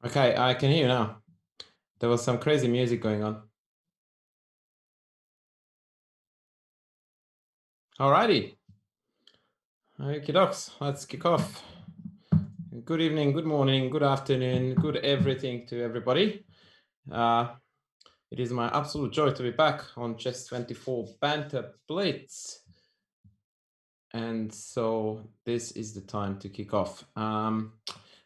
Okay, I can hear you now. There was some crazy music going on. Alrighty. Okie dokes, let's kick off. Good evening, good morning, good afternoon, good everything to everybody. It is my absolute joy to be back on Chess24 Banter Blitz. And so this is the time to kick off.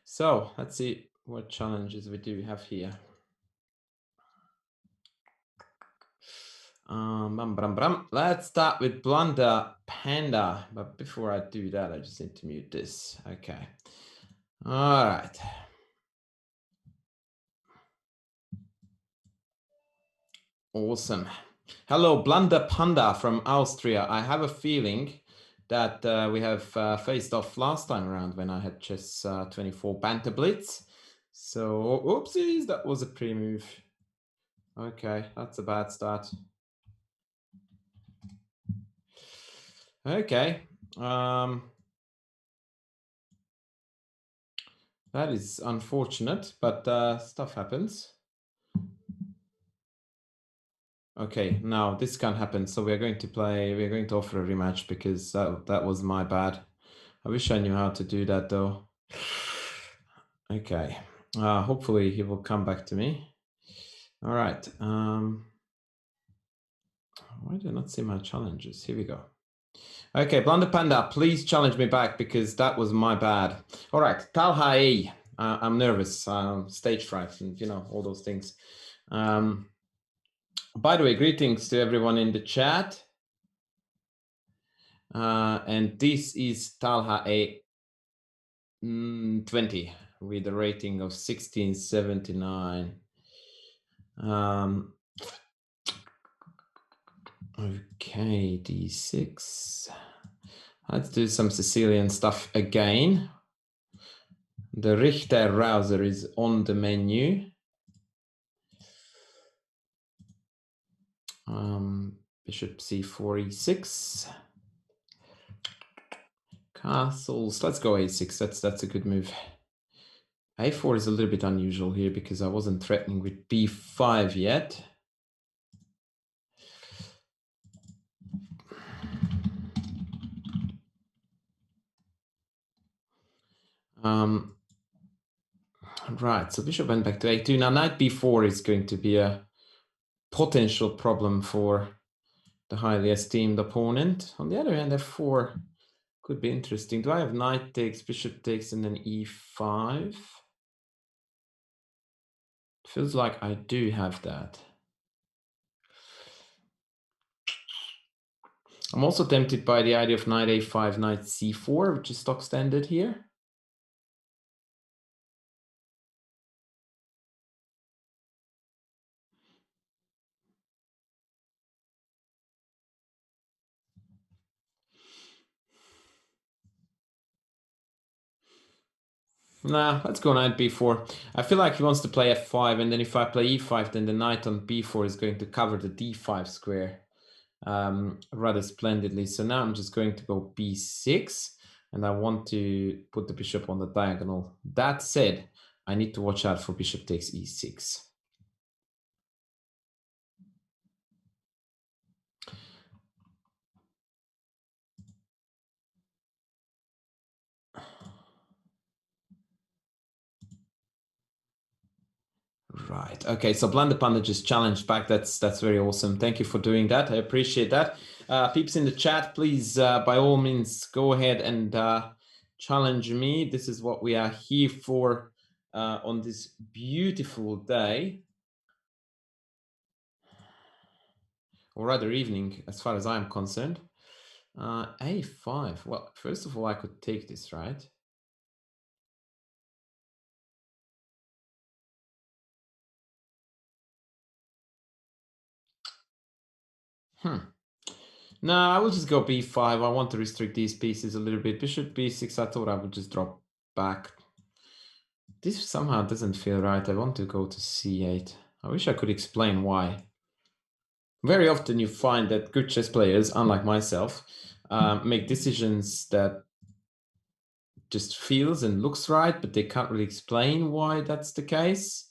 So let's see what challenges we do have here. Let's start with Blunder Panda. But before I do that, I just need to mute this. Okay. All right. Awesome. Hello, Blunder Panda from Austria. I have a feeling that we have faced off last time around when I had Chess 24 Banter Blitz. So, oopsies, that was a pre-move. Okay, that's a bad start. Okay. That is unfortunate, but stuff happens. Okay, now this can't happen. So we're going to offer a rematch because that was my bad. I wish I knew how to do that though. Okay, hopefully he will come back to me. All right. Why do I not see my challenges? Here we go. Okay, Blunder Panda, please challenge me back because that was my bad. All right, Talhai. I'm nervous, stage fright, and all those things. By the way, greetings to everyone in the chat. And this is Talha A20 with a rating of 1679. Okay, D6. Let's do some Sicilian stuff again. The Richter rouser is on the menu. Bishop C4, E6. Castles. Let's go A6. That's a good move. A4 is a little bit unusual here because I wasn't threatening with B5 yet. Right, so bishop went back to A2. Now knight B4 is going to be a potential problem for the highly esteemed opponent. On the other hand, F4 could be interesting. Do I have knight takes, bishop takes, and then E5? Feels like I do have that. I'm also tempted by the idea of knight A5, knight C4, which is stock standard here. Nah, let's go knight b4. I feel like he wants to play f5, and then if I play e5, then the knight on b4 is going to cover the d5 square rather splendidly. So now I'm just going to go b6, and I want to put the bishop on the diagonal. That said, I need to watch out for bishop takes e6. Right. Okay. So Blunder Panda just challenged back. That's very awesome. Thank you for doing that. I appreciate that. Peeps in the chat, please, by all means, go ahead and challenge me. This is what we are here for on this beautiful day, or rather evening, as far as I'm concerned. A5. Well, first of all, I could take this, right? No, I will just go b5. I want to restrict these pieces a little bit. Bishop b6, I thought I would just drop back. This somehow doesn't feel right. I want to go to c8. I wish I could explain why. Very often you find that good chess players, unlike myself, make decisions that just feels and looks right, but they can't really explain why that's the case.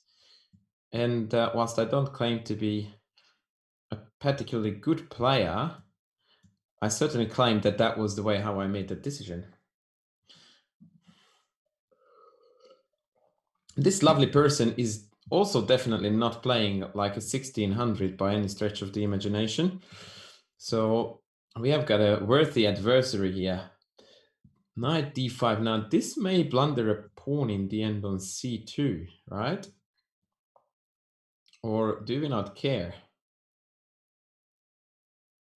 And whilst I don't claim to be a particularly good player, I certainly claim that that was the way how I made that decision. This lovely person is also definitely not playing like a 1600 by any stretch of the imagination. So we have got a worthy adversary here. Knight d5. Now this may blunder a pawn in the end on c2, right? Or do we not care?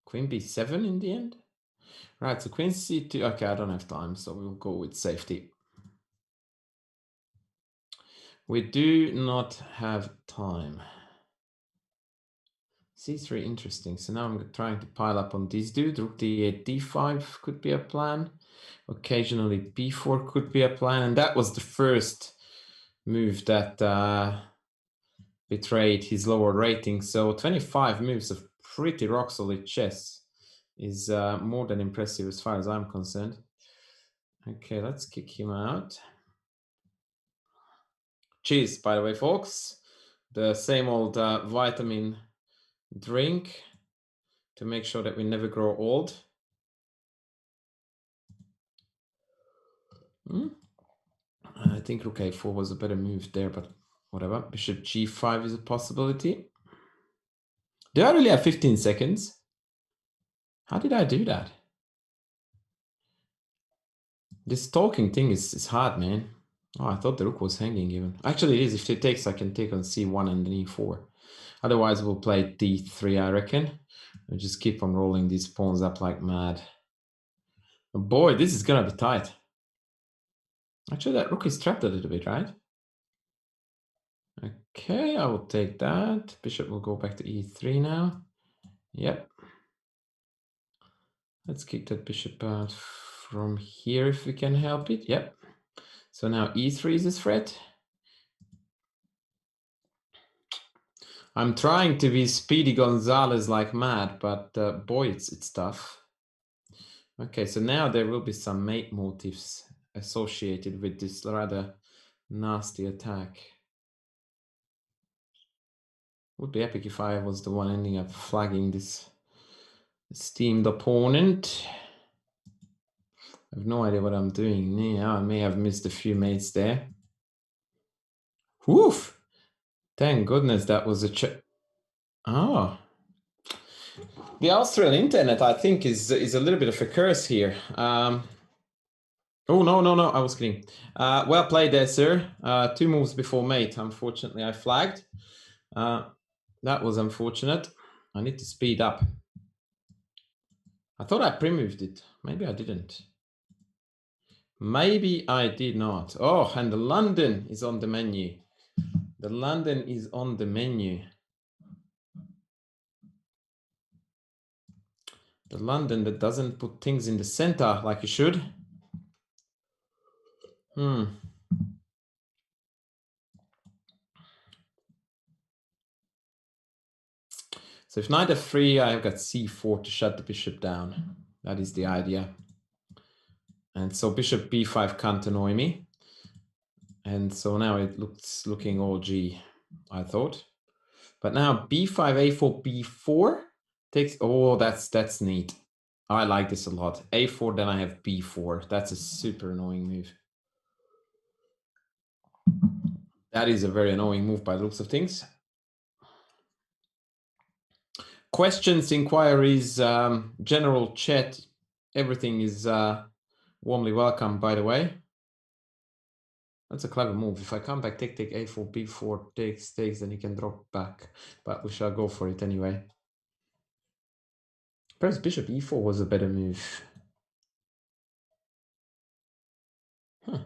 Queen b7 in the end? Right, so queen c2. Okay, I don't have time, so we'll go with safety. We do not have time. c3, interesting. So now I'm trying to pile up on this dude. Rook d8, d5 could be a plan. Occasionally b4 could be a plan. And that was the first move that betrayed his lower rating. So 25 moves of pretty rock solid chess is more than impressive as far as I'm concerned. Okay, let's kick him out. Cheers, by the way, folks. The same old vitamin drink to make sure that we never grow old. I think rook a4 was a better move there, but whatever. Bishop g5 is a possibility. Do I really have 15 seconds? How did I do that? This talking thing is hard, man. Oh, I thought the rook was hanging even. Actually, it is. If it takes, I can take on c1 and then e4. Otherwise, we'll play d3, I reckon. We'll just keep on rolling these pawns up like mad. Oh boy, this is going to be tight. Actually, that rook is trapped a little bit, right? Okay, I will take that. Bishop will go back to e3 now. Yep. Let's kick that bishop out from here if we can help it. Yep. So now e3 is a threat. I'm trying to be Speedy Gonzalez like mad, but boy, it's tough. Okay, so now there will be some mate motifs associated with this rather nasty attack. Would be epic if I was the one ending up flagging this esteemed opponent. I have no idea what I'm doing. Yeah, I may have missed a few mates there. Woof! Thank goodness that was a check. Oh. The Austrian internet, I think, is a little bit of a curse here. Oh, no, I was kidding. Well played there, sir. 2 moves before mate. Unfortunately, I flagged. That was unfortunate. I need to speed up. I thought I pre-moved it. Maybe I didn't. Maybe I did not. Oh, and the London is on the menu. The London is on the menu. The London that doesn't put things in the center like you should. So if knight f3, I've got c4 to shut the bishop down. That is the idea. And so bishop b5 can't annoy me. And so now it looks looking all G, I thought. But now b5, a4, b4 takes. Oh, that's neat. I like this a lot. a4, then I have b4. That's a super annoying move. That is a very annoying move by the looks of things. Questions, inquiries, general chat, everything is warmly welcome, by the way. That's a clever move. If I come back, take, a4, b4, takes, then he can drop back. But we shall go for it anyway. Perhaps bishop e4 was a better move. Huh.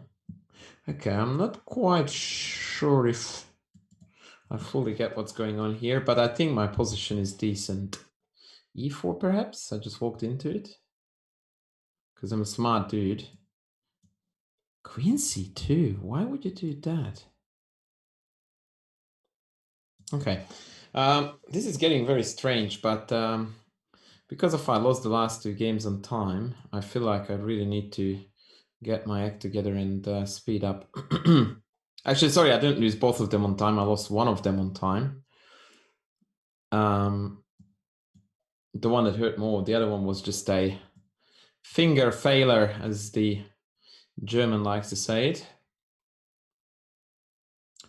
Okay, I'm not quite sure if I fully get what's going on here, but I think my position is decent. e4 perhaps? I just walked into it. Because I'm a smart dude. Queen c2? Why would you do that? Okay. This is getting very strange, but because if I lost the last 2 games on time, I feel like I really need to get my act together and speed up. Actually, sorry, I didn't lose both of them on time. I lost one of them on time. The one that hurt more, the other one was just a finger failure, as the German likes to say it.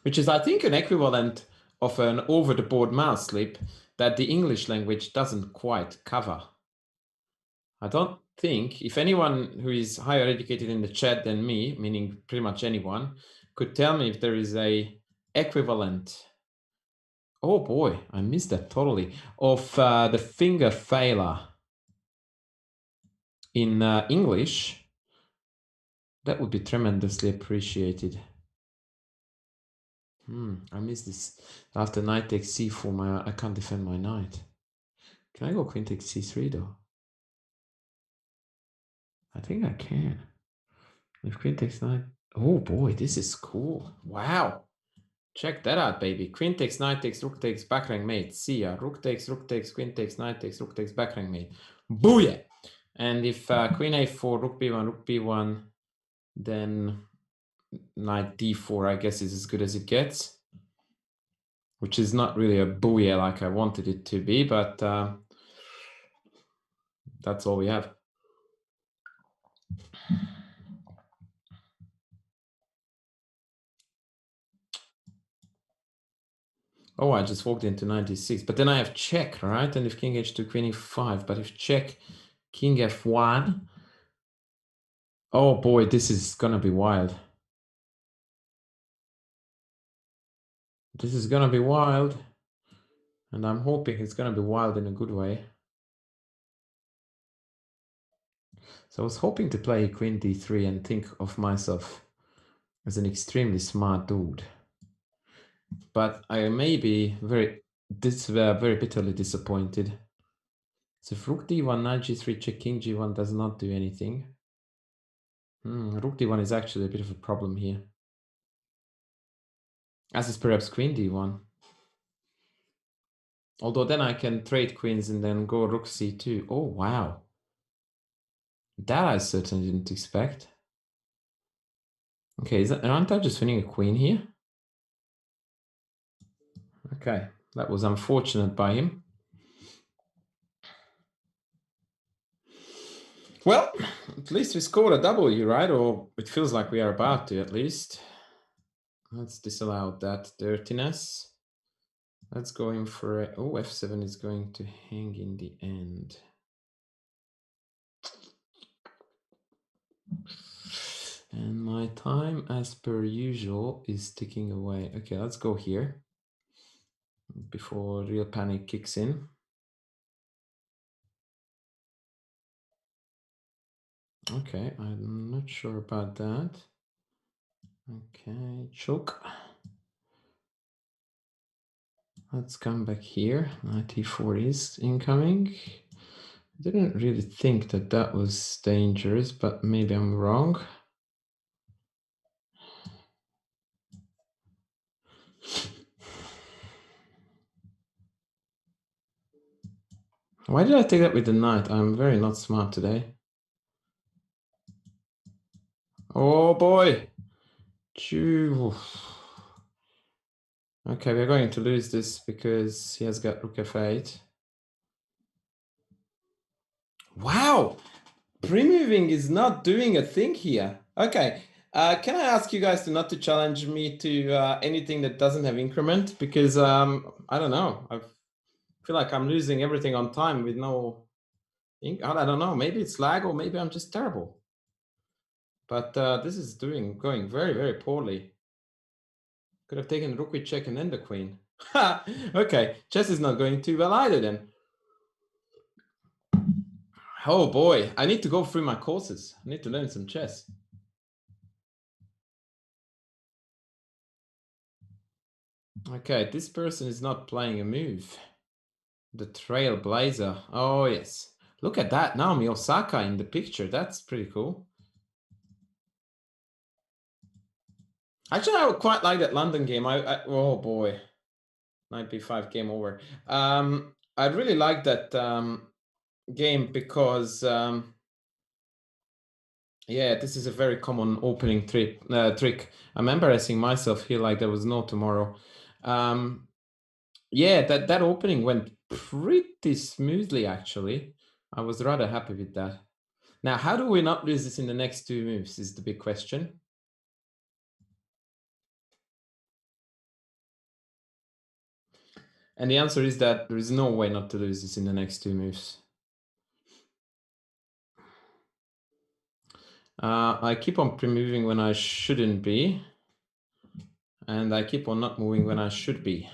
Which is, I think, an equivalent of an over-the-board mouse slip that the English language doesn't quite cover. I don't think, if anyone who is higher educated in the chat than me, meaning pretty much anyone, could tell me if there is a equivalent, oh boy, I missed that totally, of the finger failure in English, that would be tremendously appreciated. I missed this. After knight takes c4, I can't defend my knight. Can I go queen takes c3 though? I think I can. If queen takes knight, oh boy, this is cool. Wow. Check that out, baby. Queen takes, knight takes, rook takes, backrank mate. See ya. Rook takes, queen takes, knight takes, rook takes, backrank mate. Booyah! And if queen a4, rook b1, then knight d4, I guess, is as good as it gets. Which is not really a booyah like I wanted it to be, but that's all we have. Oh, I just walked into 96, but then I have check, right? And if king h2, queen e5, but if check, king f1, oh boy, this is gonna be wild. This is gonna be wild, and I'm hoping it's gonna be wild in a good way. So I was hoping to play queen d3 and think of myself as an extremely smart dude, but I may be very bitterly disappointed. So if rook d1, knight g3, check, king g1 does not do anything. Rook d1 is actually a bit of a problem here. As is perhaps queen d1. Although then I can trade queens and then go rook c2. Oh, wow. That I certainly didn't expect. Okay, aren't I just winning a queen here? Okay, that was unfortunate by him. Well, at least we scored a W, right? Or it feels like we are about to, at least. Let's disallow that dirtiness. Let's go in for a... Oh, f7 is going to hang in the end. And my time, as per usual, is ticking away. Okay, let's go here before real panic kicks in. Okay, I'm not sure about that. Okay, choke. Let's come back here. Knight e4 is incoming. I didn't really think that that was dangerous, but maybe I'm wrong. Why did I take that with the knight? I'm very not smart today. Oh boy. Choo. Okay, we're going to lose this because he has got rook f8. Wow. Pre-moving is not doing a thing here. Okay. Can I ask you guys not to challenge me to anything that doesn't have increment? Because I don't know. I feel like I'm losing everything on time with no... I don't know. Maybe it's lag or maybe I'm just terrible. But this is going very, very poorly. Could have taken rook with check and then the queen. Okay, chess is not going too well either then. Oh boy, I need to go through my courses. I need to learn some chess. Okay, this person is not playing a move. The Trailblazer. Oh yes. Look at that, Naomi Osaka in the picture. That's pretty cool. Actually, I would quite like that London game. Oh boy. Knight b5, game over. I really like that game because Yeah, this is a very common opening trick. I'm embarrassing myself here like there was no tomorrow. Yeah, that opening went pretty smoothly, actually. I was rather happy with that. Now, how do we not lose this in the next two moves is the big question. And the answer is that there is no way not to lose this in the next two moves. I keep on pre-moving when I shouldn't be. And I keep on not moving when I should be.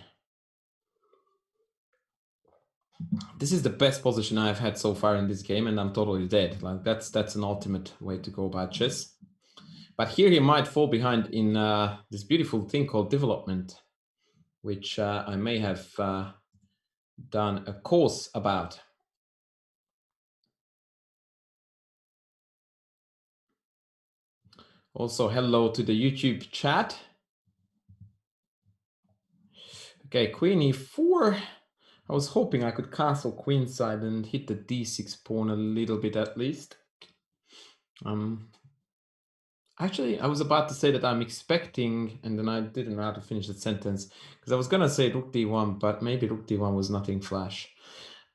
This is the best position I've had so far in this game, and I'm totally dead. Like that's an ultimate way to go about chess. But here he might fall behind in this beautiful thing called development, which I may have done a course about. Also, hello to the YouTube chat. Okay, queen e4. I was hoping I could castle queenside and hit the d6 pawn a little bit at least. Actually, I was about to say that I'm expecting, and then I didn't know how to finish the sentence because I was gonna say rook d1, but maybe rook d1 was nothing flash.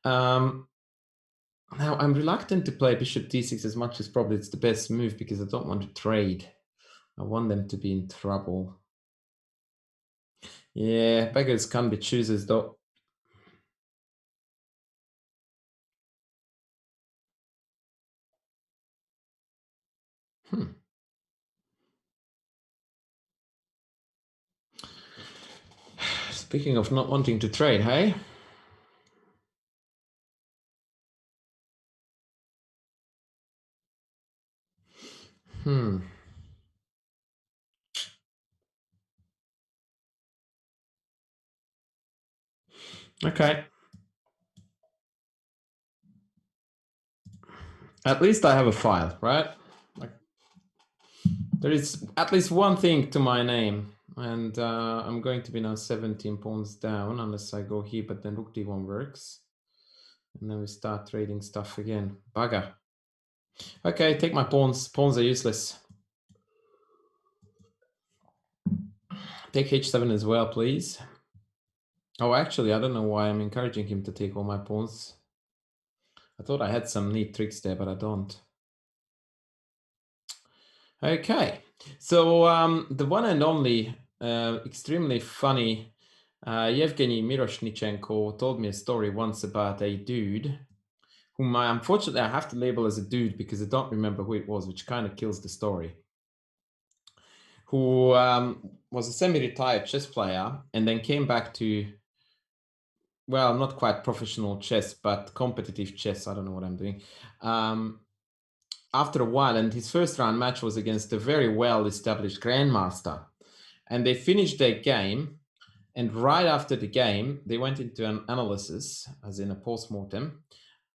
Now I'm reluctant to play bishop d6 as much as probably it's the best move because I don't want to trade. I want them to be in trouble. Yeah, beggars can't be choosers though. Speaking of not wanting to trade, hey? Okay. At least I have a file, right? Like, there is at least one thing to my name. And I'm going to be now 17 pawns down unless I go here, but then rook d1 works. And then we start trading stuff again. Bugger. Okay, take my pawns. Pawns are useless. Take h7 as well, please. Oh, actually, I don't know why I'm encouraging him to take all my pawns. I thought I had some neat tricks there, but I don't. Okay, so the one and only extremely funny Yevgeny Miroshnichenko told me a story once about a dude whom unfortunately I have to label as a dude because I don't remember who it was, which kind of kills the story, who was a semi-retired chess player and then came back to, well, not quite professional chess, but competitive chess. I don't know what I'm doing. After a while, and his first round match was against a very well-established grandmaster. And they finished their game, and right after the game, they went into an analysis, as in a post-mortem,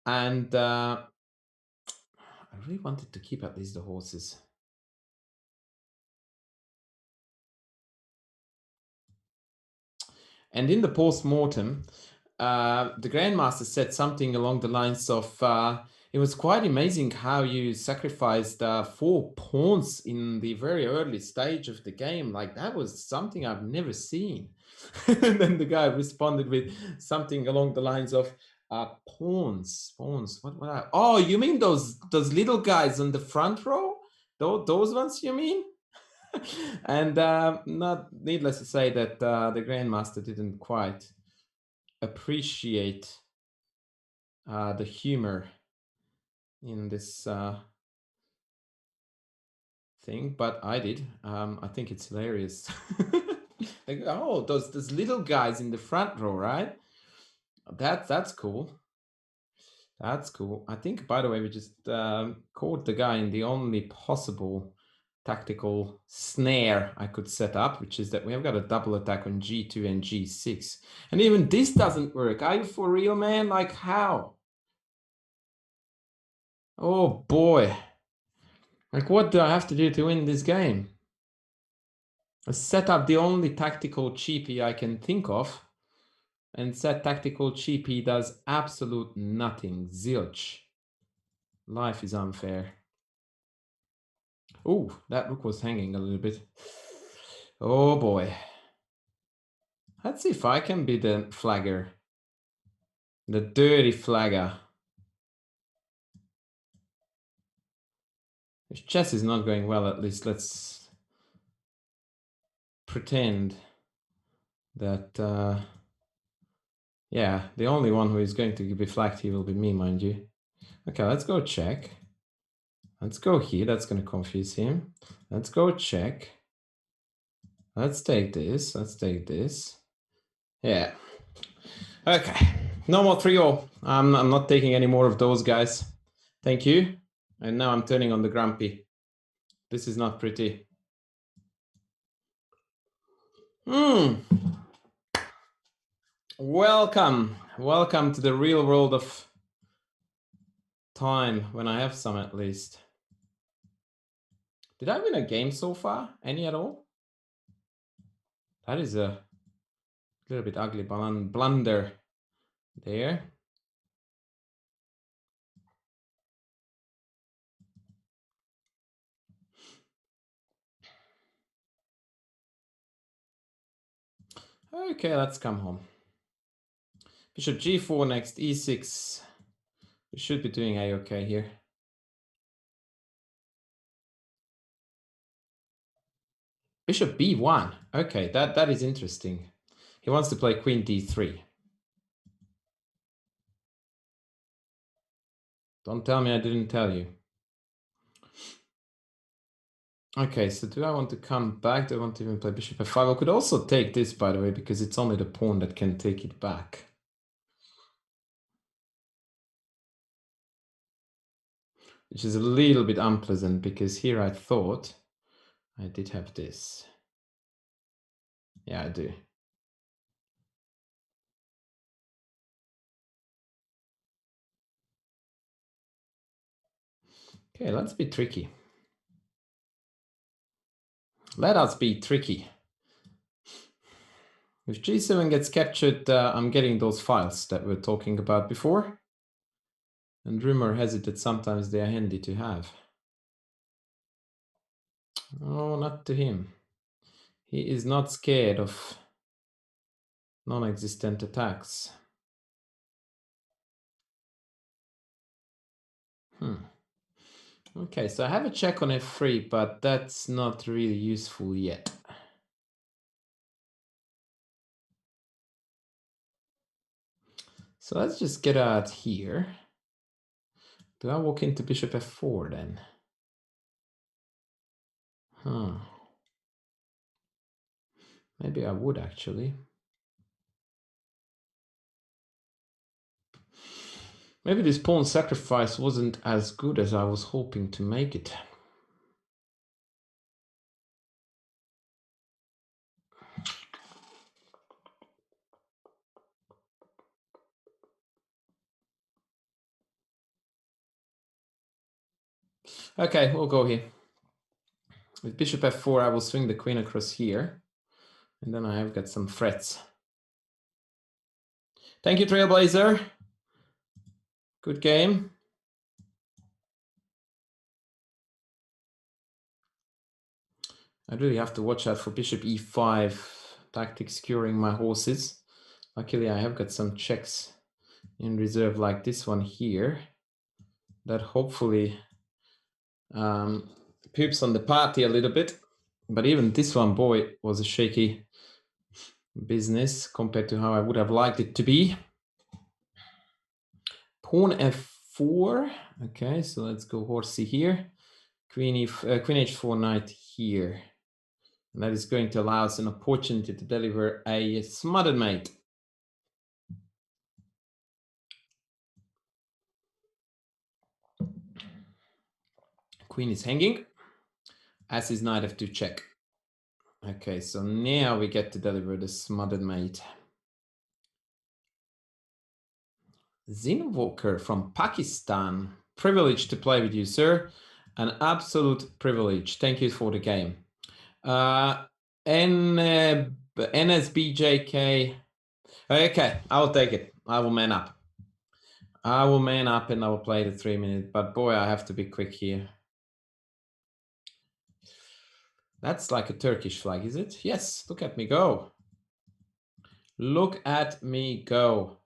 and I really wanted to keep at least the horses. And in the post-mortem, the Grandmaster said something along the lines of, it was quite amazing how you sacrificed 4 pawns in the very early stage of the game. Like, that was something I've never seen. And then the guy responded with something along the lines of, pawns. Oh, you mean those little guys on the front row? Those ones you mean? And not needless to say that the Grandmaster didn't quite appreciate the humor in this thing, but I did. I think it's hilarious. Like, oh, those little guys in the front row, right? That's cool. That's cool. I think, by the way, we just caught the guy in the only possible tactical snare I could set up, which is that we have got a double attack on g2 and g6. And even this doesn't work. Are you for real, man? Like, how? Oh, boy. Like, what do I have to do to win this game? I set up the only tactical cheapie I can think of, and set tactical cheapie does absolute nothing. Zilch. Life is unfair. Oh, that rook was hanging a little bit. Oh boy. Let's see if I can be the flagger. The dirty flagger. If chess is not going well, at least let's pretend that, yeah, the only one who is going to be flagged here will be me, mind you. Okay, let's go check. Let's go here. That's going to confuse him. Let's go check. Let's take this. Let's take this. Yeah. Okay. No more 3-0. I'm not taking any more of those guys. Thank you. And now I'm turning on the grumpy. This is not pretty. Welcome. Welcome to the real world of time, when I have some at least. Did I win a game so far? Any at all? That is a little bit ugly blunder there. Okay, let's come home. Bishop g4 next, e6. We should be doing a-okay here. Bishop b1. Okay, that is interesting. He wants to play queen d3. Don't tell me I didn't tell you. Okay, so do I want to come back? Do I want to even play bishop f5? I could also take this, by the way, because it's only the pawn that can take it back. Which is a little bit unpleasant, because here I thought I did have this. Yeah, I do. Okay, let's be tricky. Let us be tricky. If g7 gets captured, I'm getting those files that we were talking about before. And rumor has it that sometimes they are handy to have. Oh, not to him. He is not scared of non-existent attacks. Okay, so I have a check on f3, but that's not really useful yet. So let's just get out here. Do I walk into bishop f4 then? Maybe I would actually. Maybe this pawn sacrifice wasn't as good as I was hoping to make it. Okay, we'll go here. With bishop f4, I will swing the queen across here. And then I have got some threats. Thank you, Trailblazer. Good game. I really have to watch out for bishop e5 tactics curing my horses. Luckily, I have got some checks in reserve like this one here that hopefully poops on the party a little bit. But even this one, boy, was a shaky business compared to how I would have liked it to be. Pawn f4. Okay, so let's go horsey here. Queen h4, knight here. And that is going to allow us an opportunity to deliver a smothered mate. Queen is hanging. As is knight f2 check. Okay, so now we get to deliver the smothered mate. Zinwalker from Pakistan. Privileged to play with you, sir. An absolute privilege. Thank you for the game. NSBJK. Okay, I will take it. I will man up. I will man up and I will play the 3 minute. But boy, I have to be quick here. That's like a Turkish flag, is it? Yes, look at me go. Look at me go.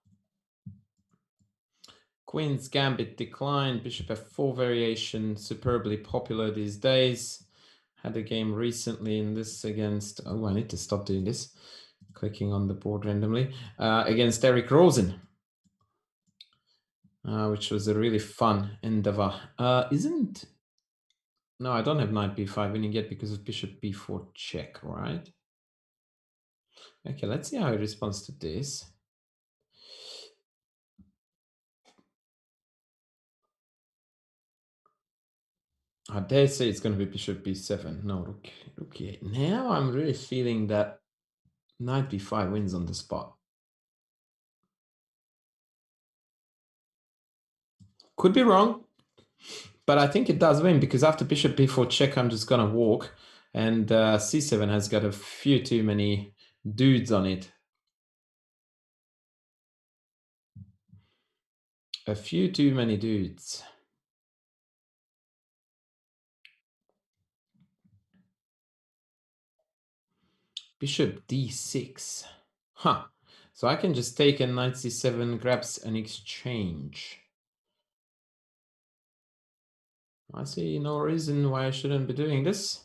Queen's Gambit declined. Bishop F4 variation, superbly popular these days. Had a game recently in this against, oh, I need to stop doing this. Clicking on the board randomly. Against Eric Rosen. Which was a really fun endeavor. No, I don't have knight b5 winning yet because of bishop b4 check, right? Okay, let's see how he responds to this. I dare say it's going to be bishop b7. No, rook e8. Now I'm really feeling that knight b5 wins on the spot. Could be wrong, but I think it does win because after bishop b4 check, I'm just going to walk. And c7 has got a few too many dudes on it. A few too many dudes. Bishop d6. Huh. So I can just take a knight c7, grabs an exchange. I see no reason why I shouldn't be doing this.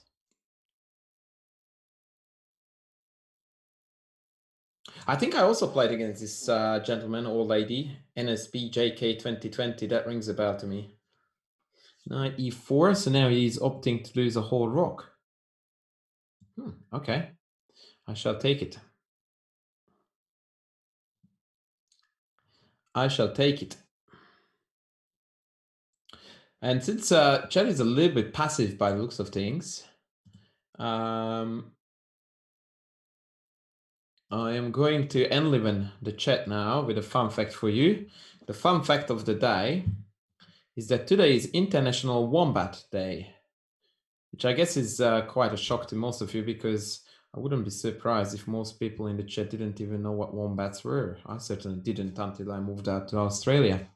I think I also played against this gentleman or lady, NSBJK 2020. That rings a bell to me. Knight e4, so now he's opting to lose a whole rook. Okay, I shall take it. I shall take it. And since chat is a little bit passive by the looks of things, I am going to enliven the chat now with a fun fact for you. The fun fact of the day is that today is International Wombat Day, which I guess is quite a shock to most of you because I wouldn't be surprised if most people in the chat didn't even know what wombats were. I certainly didn't until I moved out to Australia.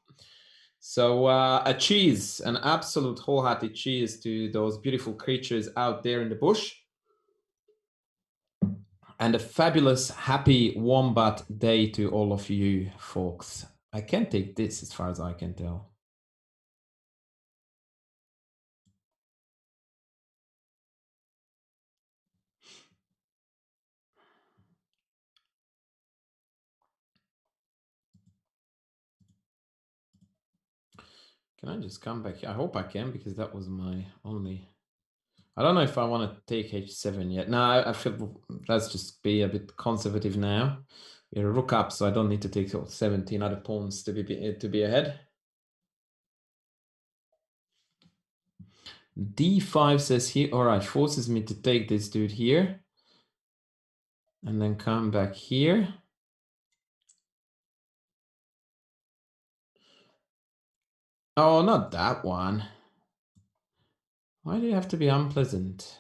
So a cheers, an absolute wholehearted cheers to those beautiful creatures out there in the bush. And a fabulous, happy Wombat Day to all of you folks. I can take this as far as I can tell. Can I just come back? I hope I can because that was my only... I don't know if I want to take h7 yet. No, I feel let's just be a bit conservative now. We're rook up, so I don't need to take 17 other pawns to be ahead. d5 says here, all right, forces me to take this dude here. And then come back here. Oh, not that one. Why do you have to be unpleasant?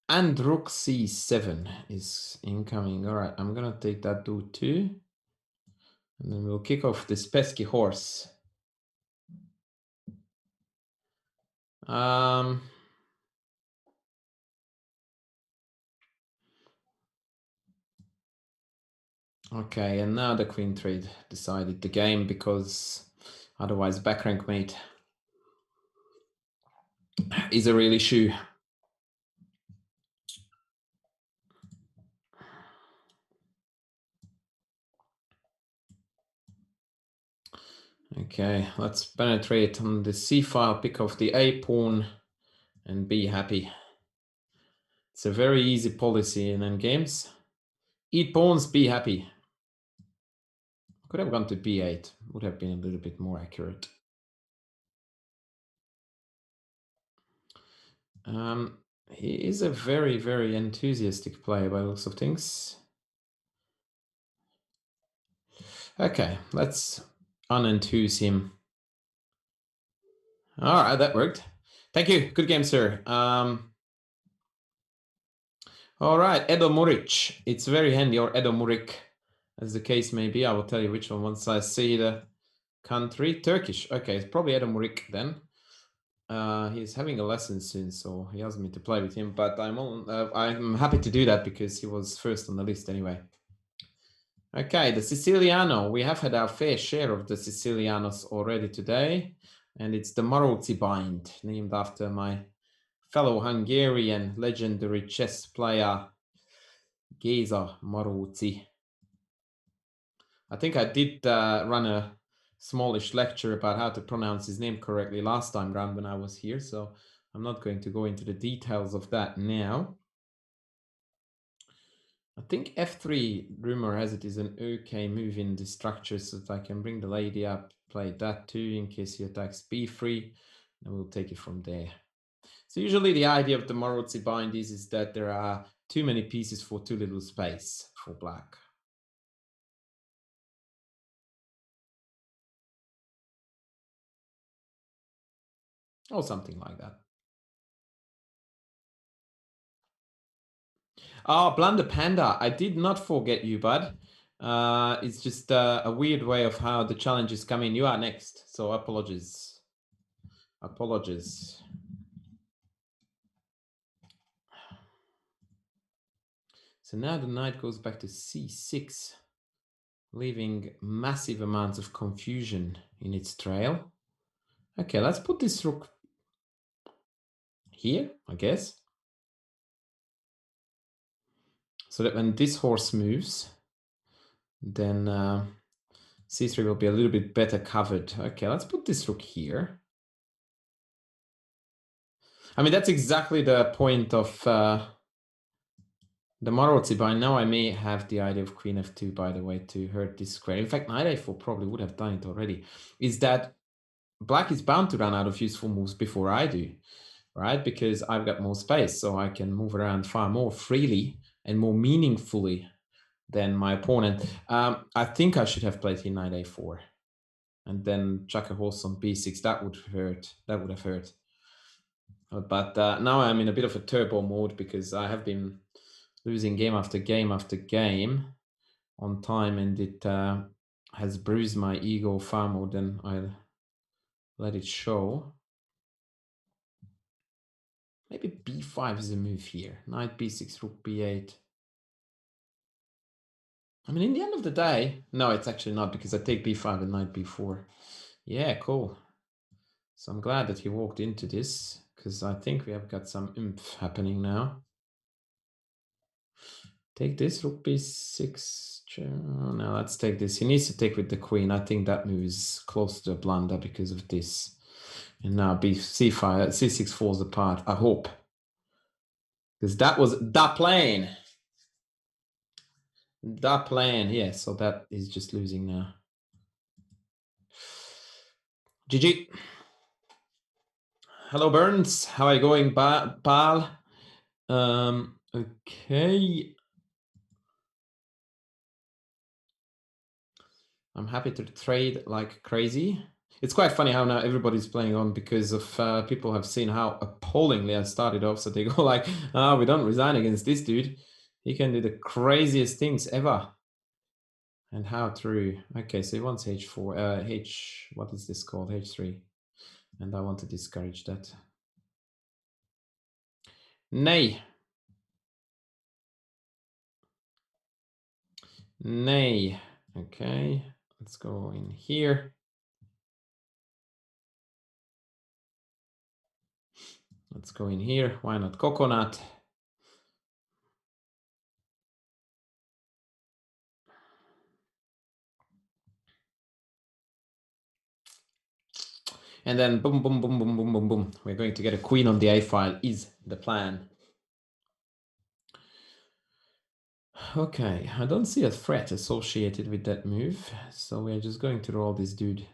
And rook c7 is incoming. All right, I'm going to take that dude too. And then we'll kick off this pesky horse. Okay, and now the queen trade decided the game because otherwise back rank mate is a real issue. Okay, let's penetrate on the c file, pick off the a pawn and be happy. It's a very easy policy in endgames. Eat pawns, be happy. Could have gone to b8, would have been a little bit more accurate. He is a very, very enthusiastic player by the looks of things. Okay, let's unenthuse him. All right, that worked. Thank you. Good game, sir. All right, Edo Muric. It's very handy, or Edo Murik, as the case may be. I will tell you which one once I see the country. Turkish. Okay, it's probably Edo Murik then. He's having a lesson soon, so he asked me to play with him. But I'm happy to do that because he was first on the list anyway. Okay, the Siciliano. We have had our fair share of the Sicilianos already today, and it's the Moroczy Bind, named after my fellow Hungarian legendary chess player Géza Moroczy. I think I did run a smallish lecture about how to pronounce his name correctly last time round when I was here, so I'm not going to go into the details of that now. I think F3, rumor has it, is an okay move in the structure, so that I can bring the lady up, play that too in case he attacks B3, and we'll take it from there. So usually the idea of the Moroczy Bind is that there are too many pieces for too little space for black. Or something like that. Oh, Blunder Panda, I did not forget you, bud. It's just a weird way of how the challenges come in. You are next, so apologies. Apologies. So now the knight goes back to c6, leaving massive amounts of confusion in its trail. Okay, let's put this rook here, I guess. So that when this horse moves, then c3 will be a little bit better covered. Okay, let's put this rook here. I mean, that's exactly the point of the Moroczy Bind. Now I may have the idea of queen f2, by the way, to hurt this square. In fact, knight a4 probably would have done it already. Is that black is bound to run out of useful moves before I do, right? Because I've got more space, so I can move around far more freely and more meaningfully than my opponent. I think I should have played here knight a4 and then chuck a horse on b6. That would hurt. That would have hurt. But now I'm in a bit of a turbo mode because I have been losing game after game after game on time, and it has bruised my ego far more than I'll let it show. Maybe b5 is a move here. Knight b6, rook b8. I mean, in the end of the day, no, it's actually not, because I take b5 and knight b4. Yeah, cool. So I'm glad that he walked into this, because I think we have got some oomph happening now. Take this, rook b6. Now let's take this. He needs to take with the queen. I think that move is close to a blunder because of this. And now c5, c6 falls apart. I hope. Because that was the plan. The plan, yeah. So that is just losing now. GG. Hello, Burns. How are you going, pal? Okay. I'm happy to trade like crazy. It's quite funny how now everybody's playing on because of people have seen how appallingly I started off. So they go like, oh, we don't resign against this dude. He can do the craziest things ever. And how true. Okay, so he wants h4, what is this called? h3. And I want to discourage that. Nay. Nay. Okay, let's go in here. Let's go in here. Why not coconut? And then boom, boom, boom, boom, boom, boom, boom. We're going to get a queen on the A file is the plan. Okay, I don't see a threat associated with that move. So we're just going to roll this dude.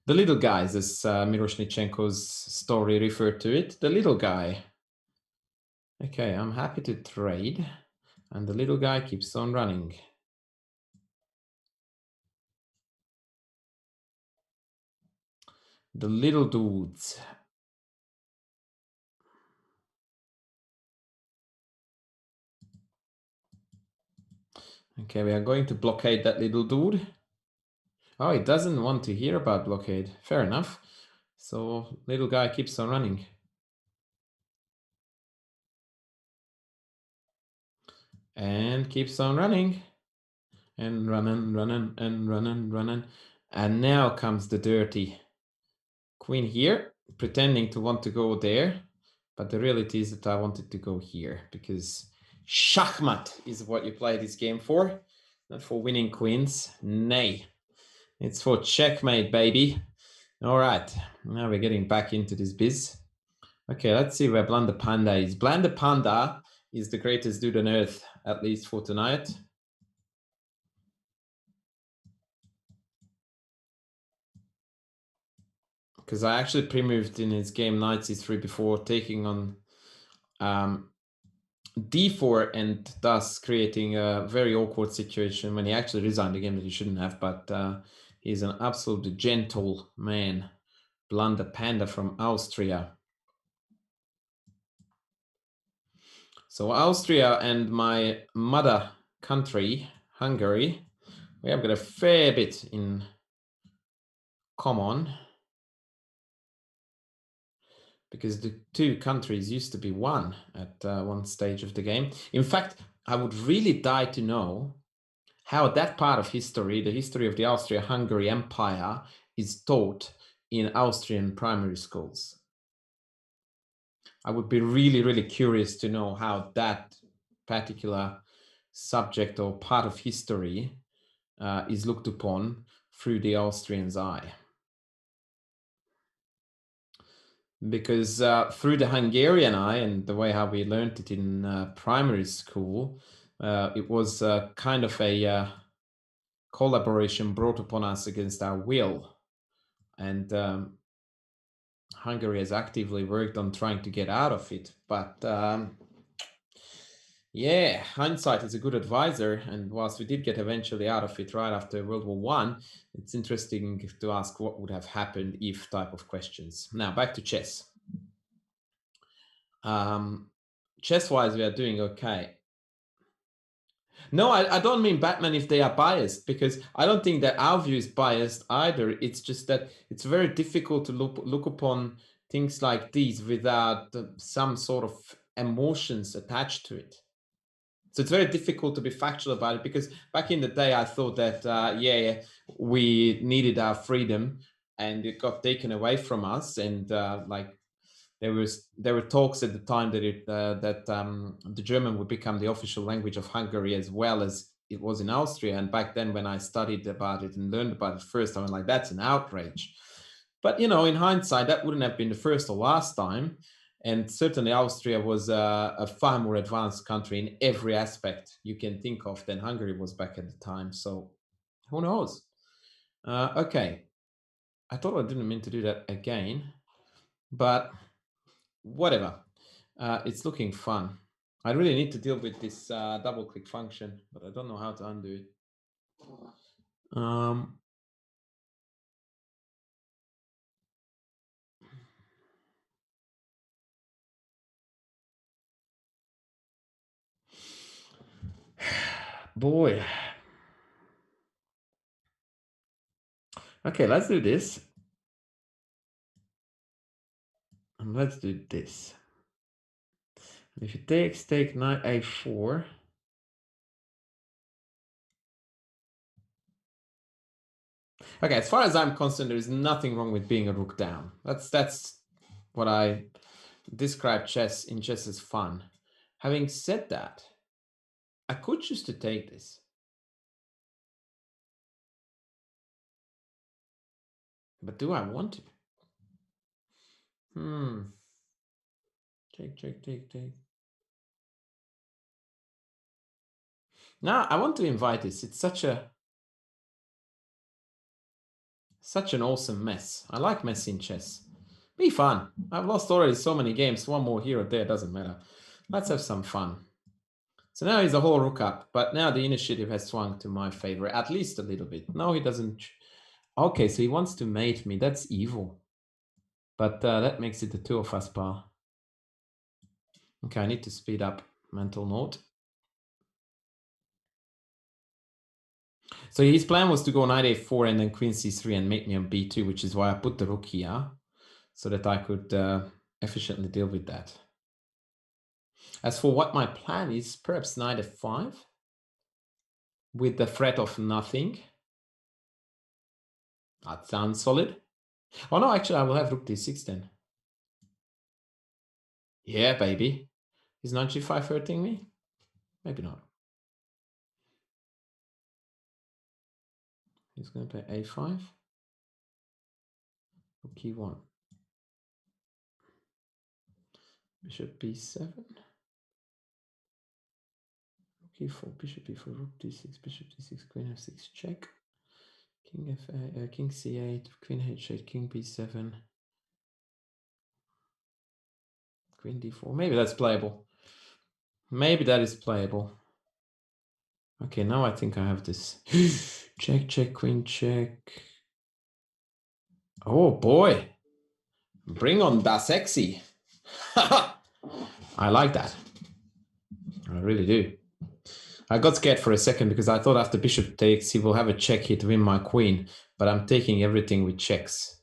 The little guys, as Miroshnichenko's story referred to it. The little guy. Okay, I'm happy to trade. And the little guy keeps on running. The little dudes. Okay, we are going to blockade that little dude. Oh, he doesn't want to hear about blockade. Fair enough. So little guy keeps on running. And keeps on running. And running. And now comes the dirty queen here, pretending to want to go there. But the reality is that I wanted to go here because checkmate is what you play this game for, not for winning queens. Nay, it's for checkmate, baby. All right, now we're getting back into this biz. Okay, let's see where Blunder Panda is. Blunder Panda is the greatest dude on earth, at least for tonight. Because I actually pre-moved in his game knight c3 before taking on d4 and thus creating a very awkward situation when he actually resigned the game that he shouldn't have, but he's an absolutely gentle man. Blunder Panda from Austria. So Austria and my mother country, Hungary, we have got a fair bit in common because the two countries used to be one at one stage of the game. In fact, I would really die to know how that part of history, the history of the Austria-Hungary Empire, is taught in Austrian primary schools. I would be really, really curious to know how that particular subject or part of history is looked upon through the Austrian's eye. Because through the Hungarian eye and the way how we learned it in primary school, it was kind of a collaboration brought upon us against our will. And Hungary has actively worked on trying to get out of it. But yeah, hindsight is a good advisor. And whilst we did get eventually out of it right after World War One, it's interesting to ask what would have happened if type of questions. Now back to chess. Chess-wise, we are doing okay. No, I don't mean Batman if they are biased, because I don't think that our view is biased either. It's just that it's very difficult to look upon things like these without some sort of emotions attached to it. So it's very difficult to be factual about it, because back in the day, I thought that, yeah, we needed our freedom and it got taken away from us. And like there were talks at the time that the German would become the official language of Hungary as well as it was in Austria. And back then, when I studied about it and learned about it first, I was like, that's an outrage. But you know, in hindsight, that wouldn't have been the first or last time. And certainly, Austria was a far more advanced country in every aspect you can think of than Hungary was back at the time. So who knows? Okay, I thought I didn't mean to do that again, but whatever. It's looking fun. I really need to deal with this double click function, but I don't know how to undo it. Boy. Okay, let's do this. And let's do this. And if it takes, take knight a4. Okay, as far as I'm concerned, there is nothing wrong with being a rook down. That's what I describe chess in chess as fun. Having said that, I could choose to take this. But do I want to? Take. Now I want to invite this. It's such an awesome mess. I like mess in chess. Be fun. I've lost already so many games. One more here or there, doesn't matter. Let's have some fun. So now he's a whole rook up, but now the initiative has swung to my favor, at least a little bit. No, he doesn't. Okay, so he wants to mate me. That's evil. But that makes it the two of us, pal. Okay, I need to speed up. Mental note. So his plan was to go knight a4 and then queen c3 and mate me on b2, which is why I put the rook here. so that I could efficiently deal with that. As for what my plan is, perhaps knight f5 with the threat of nothing. That sounds solid. Oh no, actually I will have rook d6 then. Yeah, baby. Is knight g5 hurting me? Maybe not. He's going to play a5. Rook e1. Bishop b7. Rook e4, bishop e4, rook d6, bishop d6, queen f6, check. King f8, king c8, queen h8, king b7, queen d4. Maybe that's playable. Maybe that is playable. Okay, now I think I have this. Check, check, queen, check. Oh boy. Bring on the sexy. I like that. I really do. I got scared for a second because I thought after bishop takes, he will have a check here to win my queen. But I'm taking everything with checks.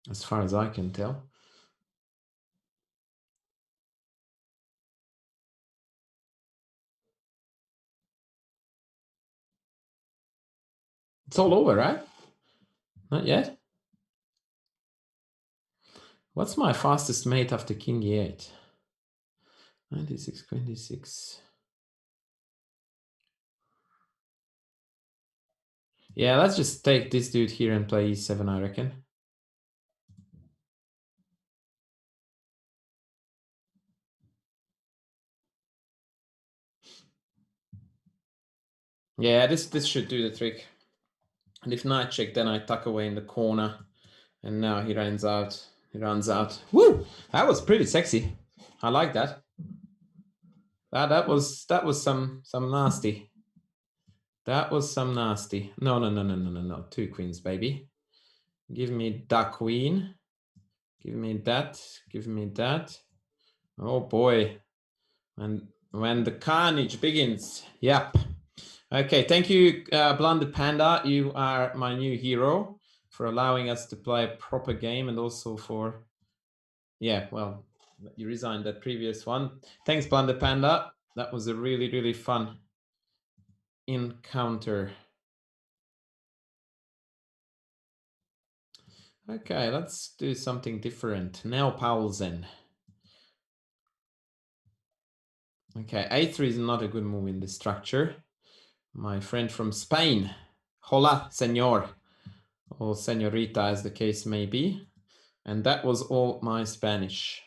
As far as I can tell. It's all over, right? Not yet. What's my fastest mate after king e8? 96, 26. Yeah, let's just take this dude here and play e7, I reckon. Yeah, this should do the trick. And if knight check, then I tuck away in the corner. And now he runs out. He runs out. Woo! That was pretty sexy. I like that. That was some nasty. That was some nasty. No. 2 queens, baby. Give me that queen. Give me that. Give me that. Oh boy. And when the carnage begins. Yep. Okay, thank you, Blundered Panda. You are my new hero for allowing us to play a proper game, and also for, yeah, well, you resigned that previous one. Thanks, Blundered Panda. That was a really, really fun encounter. Okay, let's do something different. Now Paulsen. Okay, a3 is not a good move in this structure. My friend from Spain. Hola, senor. Or senorita, as the case may be. And that was all my Spanish.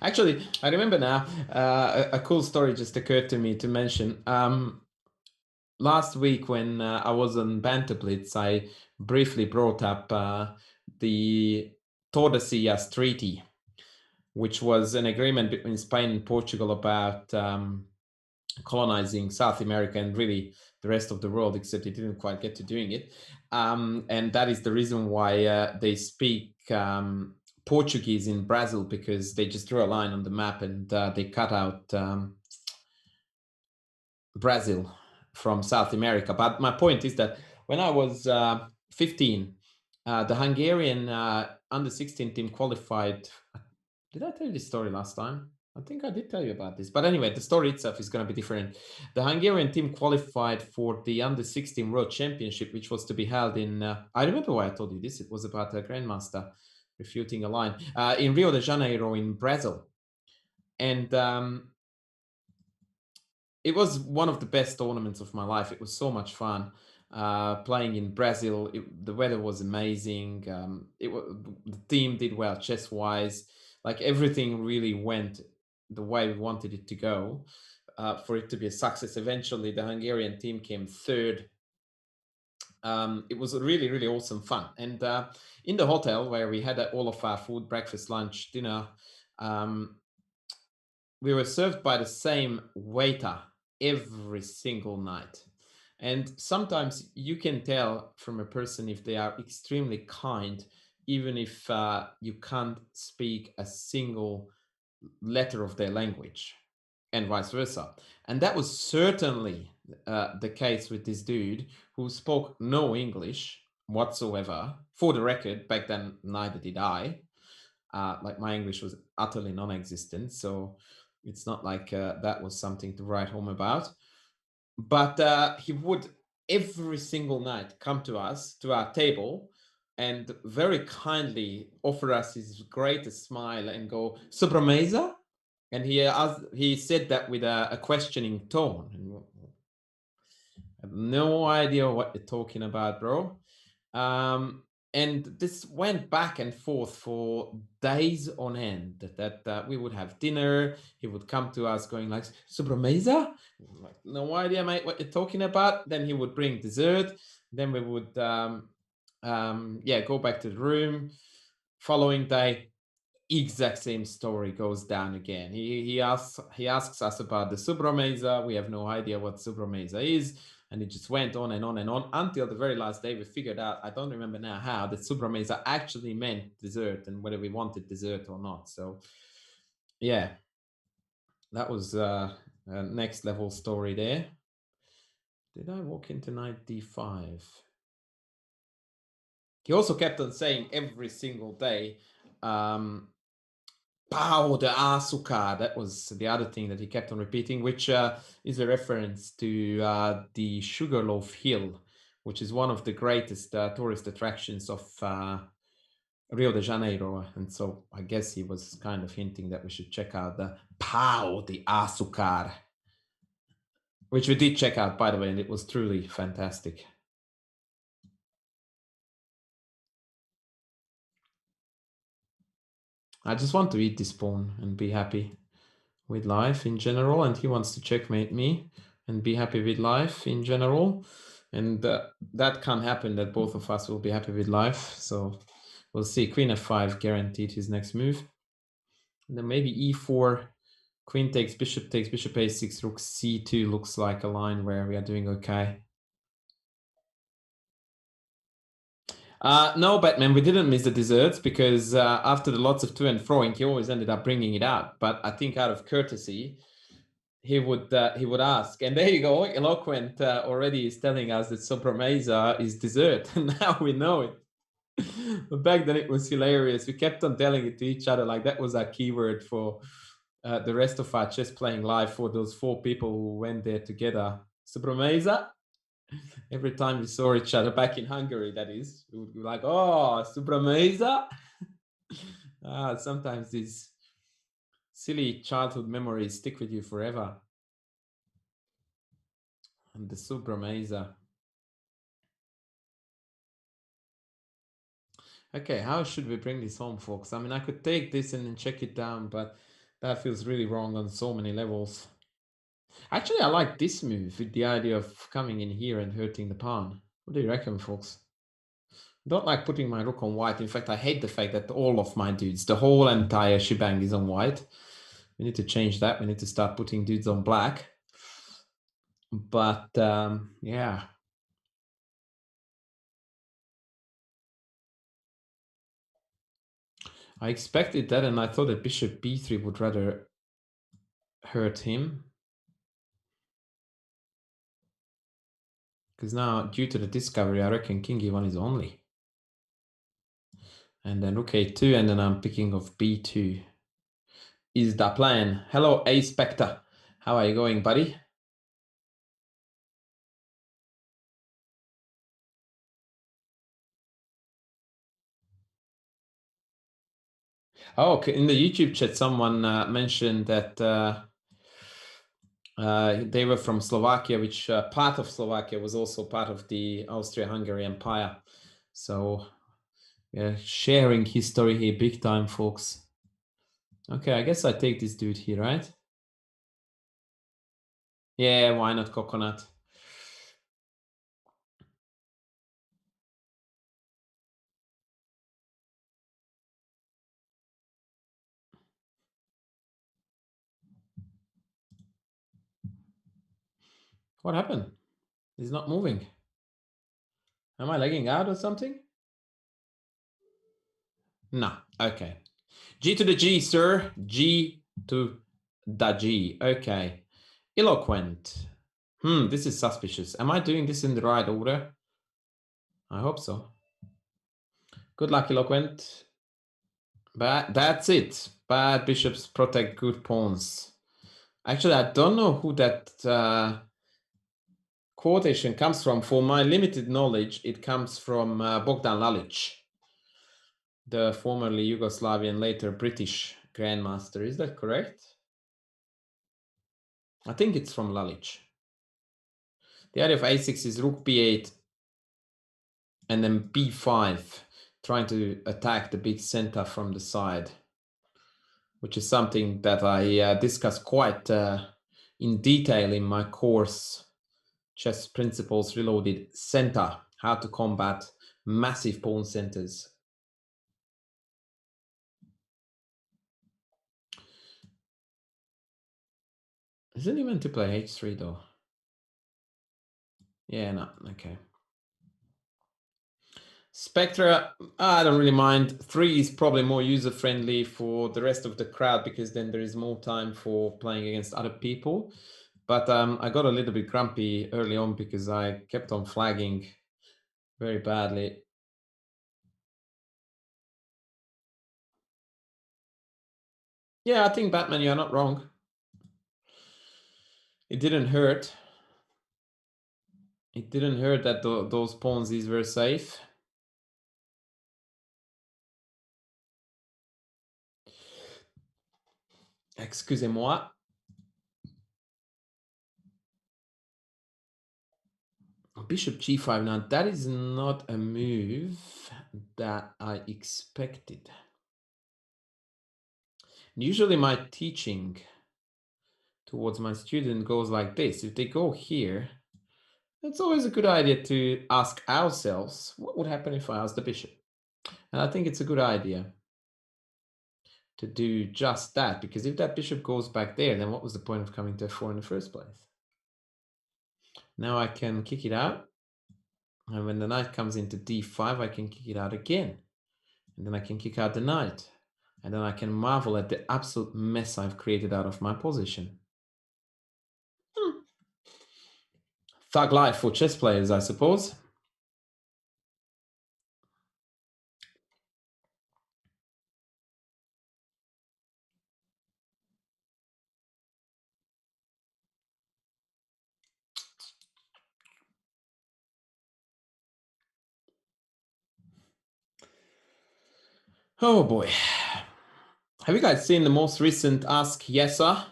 Actually, I remember now, a cool story just occurred to me to mention. Last week when I was on Banter Blitz, I briefly brought up the Tordesillas Treaty, which was an agreement between Spain and Portugal about colonizing South America and really the rest of the world, except they didn't quite get to doing it. And that is the reason why they speak Portuguese in Brazil, because they just drew a line on the map and they cut out Brazil from South America. But my point is that when I was 15, the Hungarian under 16 team qualified. Did I tell you this story last time? I think I did tell you about this. But anyway, the story itself is going to be different. The Hungarian team qualified for the under 16 World Championship, which was to be held in, I remember why I told you this. It was about a grandmaster refuting a line in Rio de Janeiro in Brazil. And it was one of the best tournaments of my life. It was so much fun playing in Brazil. The weather was amazing. The team did well chess wise. Like everything really went the way we wanted it to go for it to be a success. Eventually, the Hungarian team came third. It was a really, really awesome fun. And in the hotel where we had all of our food, breakfast, lunch, dinner, we were served by the same waiter every single night. And sometimes you can tell from a person if they are extremely kind, even if you can't speak a single letter of their language. and vice versa. And that was certainly the case with this dude who spoke no English whatsoever. For the record, back then, neither did I. Like my English was utterly non-existent, so it's not like that was something to write home about. But he would every single night come to us, to our table, and very kindly offer us his greatest smile and go, "Sobremesa?" And he said that with a questioning tone. And I have no idea what you're talking about, bro. Um, and this went back and forth for days on end. That we would have dinner. He would come to us going like, "Sobremesa?" Like, no idea, mate, what you're talking about. Then he would bring dessert. Then we would, yeah, go back to the room. Following day, exact same story goes down again. He asks us about the sobremesa. We have no idea what sobremesa is, and it just went on and on and on until the very last day we figured out, I don't remember now how, that sobremesa actually meant dessert and whether we wanted dessert or not. So yeah, that was a next level story there. Did I walk into knight d5? He also kept on saying every single day, "Pau de açúcar." That was the other thing that he kept on repeating, which is a reference to the Sugarloaf Hill, which is one of the greatest tourist attractions of Rio de Janeiro. And so I guess he was kind of hinting that we should check out the Pau de açúcar, which we did check out, by the way, and it was truly fantastic. I just want to eat this pawn and be happy with life in general, and he wants to checkmate me and be happy with life in general, and that can't happen, that both of us will be happy with life. So we'll see. Queen f5 guaranteed his next move, and then maybe e4, queen takes, bishop a6, rook c2 looks like a line where we are doing okay. No, Batman, we didn't miss the desserts because after the lots of to and froing, he always ended up bringing it out. But I think out of courtesy, he would ask. And there you go, Eloquent already is telling us that sobremesa is dessert. And now we know it. But back then it was hilarious. We kept on telling it to each other, like that was our keyword for the rest of our chess playing live, for those 4 people who went there together. Sobremesa. Every time we saw each other back in Hungary, that is, we would be like, "Oh, sobremesa." Sometimes these silly childhood memories stick with you forever. And the sobremesa. Okay, how should we bring this home, folks? I mean, I could take this and then check it down, but that feels really wrong on so many levels. Actually, I like this move with the idea of coming in here and hurting the pawn. What do you reckon, folks? I don't like putting my rook on white. In fact, I hate the fact that all of my dudes, the whole entire shebang, is on white. We need to change that. We need to start putting dudes on black. But yeah. I expected that, and I thought that bishop b3 would rather hurt him. Because now, due to the discovery, I reckon king e1 is only. And then rook a2, and then I'm picking off b2 is the plan. Hello, A Spectre. How are you going, buddy? Oh, okay. In the YouTube chat, someone mentioned that they were from Slovakia, which part of Slovakia was also part of the Austria-Hungary Empire. So we're sharing history here big time, folks. Okay, I guess I take this dude here, right? Yeah, why not coconut? What happened? He's not moving. Am I lagging out or something? No. Okay. G to the G, sir. G to Daji. Okay. Eloquent. This is suspicious. Am I doing this in the right order? I hope so. Good luck, Eloquent. But that's it. Bad bishops protect good pawns. Actually, I don't know who that quotation comes from. For my limited knowledge, it comes from Bogdan Lalic, the formerly Yugoslavian, later British grandmaster. Is that correct? I think it's from Lalic. The idea of a6 is rook b8 and then b5, trying to attack the big center from the side, which is something that I discuss quite in detail in my course, Chess Principles Reloaded Center, how to combat massive pawn centers. Isn't he meant to play h3 though? Yeah, no, okay. Spectra, I don't really mind. 3 is probably more user-friendly for the rest of the crowd because then there is more time for playing against other people. But I got a little bit grumpy early on because I kept on flagging very badly. Yeah, I think Batman, you're not wrong. It didn't hurt. It didn't hurt that those pawns were safe. Excusez-moi. Bishop g5. Now, that is not a move that I expected. Usually my teaching towards my student goes like this. If they go here, it's always a good idea to ask ourselves, what would happen if I asked the bishop? And I think it's a good idea to do just that, because if that bishop goes back there, then what was the point of coming to f4 in the first place? Now I can kick it out. And when the knight comes into d5, I can kick it out again. And then I can kick out the knight. And then I can marvel at the absolute mess I've created out of my position. Thug life for chess players, I suppose. Oh boy. Have you guys seen the most recent Ask Yesa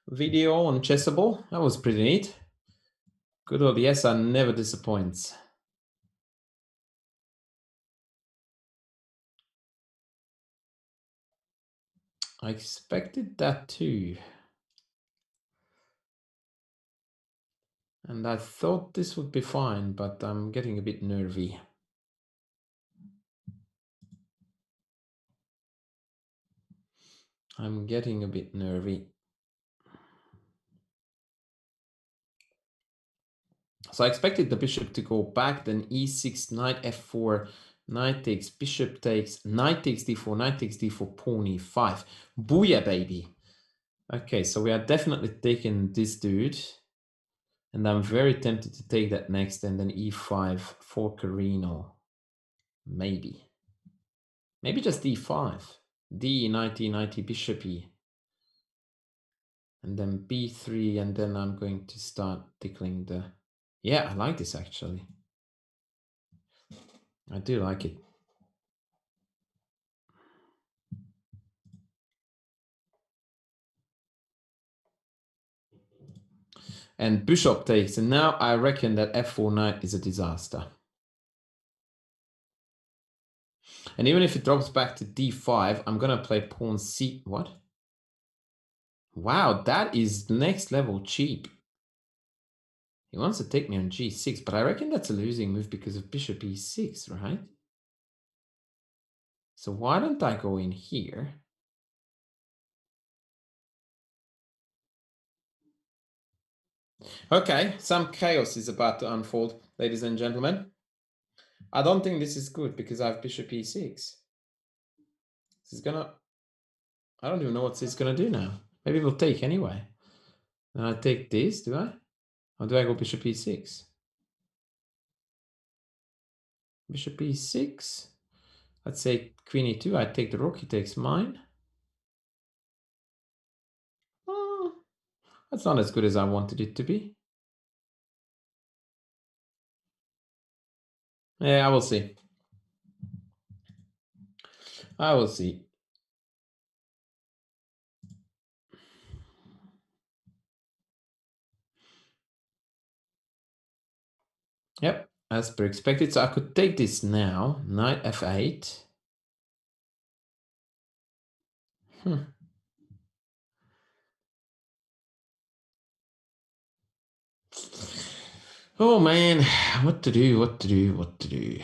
video on Chessable? That was pretty neat. Good old Yesa never disappoints. I expected that too. And I thought this would be fine, but I'm getting a bit nervy. I'm getting a bit nervy. So I expected the bishop to go back, then e6, knight f4, knight takes, bishop takes, knight takes d4, knight takes d4, pawn e5. Booyah, baby. Okay, so we are definitely taking this dude. And I'm very tempted to take that next, and then e5 for Carino. Maybe. Maybe just e5. D, knight e, knight e, bishop e. And then b3, and then I'm going to start tickling the... Yeah, I like this actually. I do like it. And bishop takes, and now I reckon that f4 knight is a disaster. And even if it drops back to d5, I'm gonna play pawn c... What? Wow, that is next level cheap. He wants to take me on g6, but I reckon that's a losing move because of bishop e6, right? So why don't I go in here? Okay, some chaos is about to unfold, ladies and gentlemen. I don't think this is good because I have bishop e6. This is gonna... I don't even know what this is gonna do now. Maybe we'll take anyway. And I take this, do I? Or do I go bishop e6? Bishop e6. Let's say queen e2. I take the rook, he takes mine. Oh, that's not as good as I wanted it to be. Yeah, I will see. I will see. Yep, as per expected. So I could take this now. Knight f8. Oh man, what to do, what to do, what to do.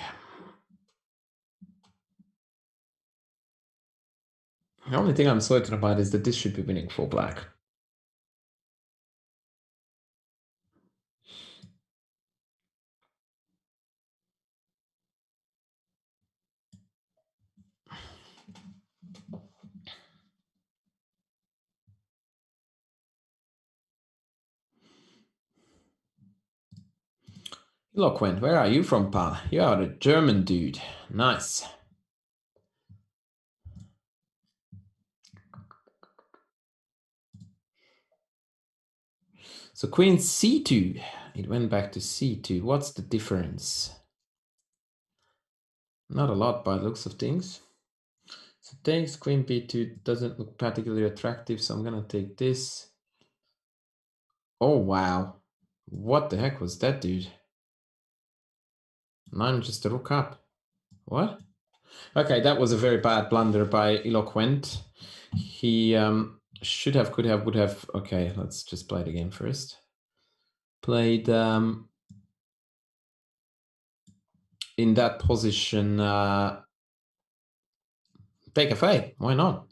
The only thing I'm certain about is that this should be winning for black. Eloquent, where are you from, pal? You are a German dude. Nice. So queen c2. It went back to c2. What's the difference? Not a lot by the looks of things. So takes queen b2 doesn't look particularly attractive, so I'm gonna take this. Oh wow. What the heck was that, dude? And I'm just a rook up. What? Okay, that was a very bad blunder by Eloquent. He should have, could have, would have. Okay, let's just play the game first. Played in that position. Take a fade. Why not?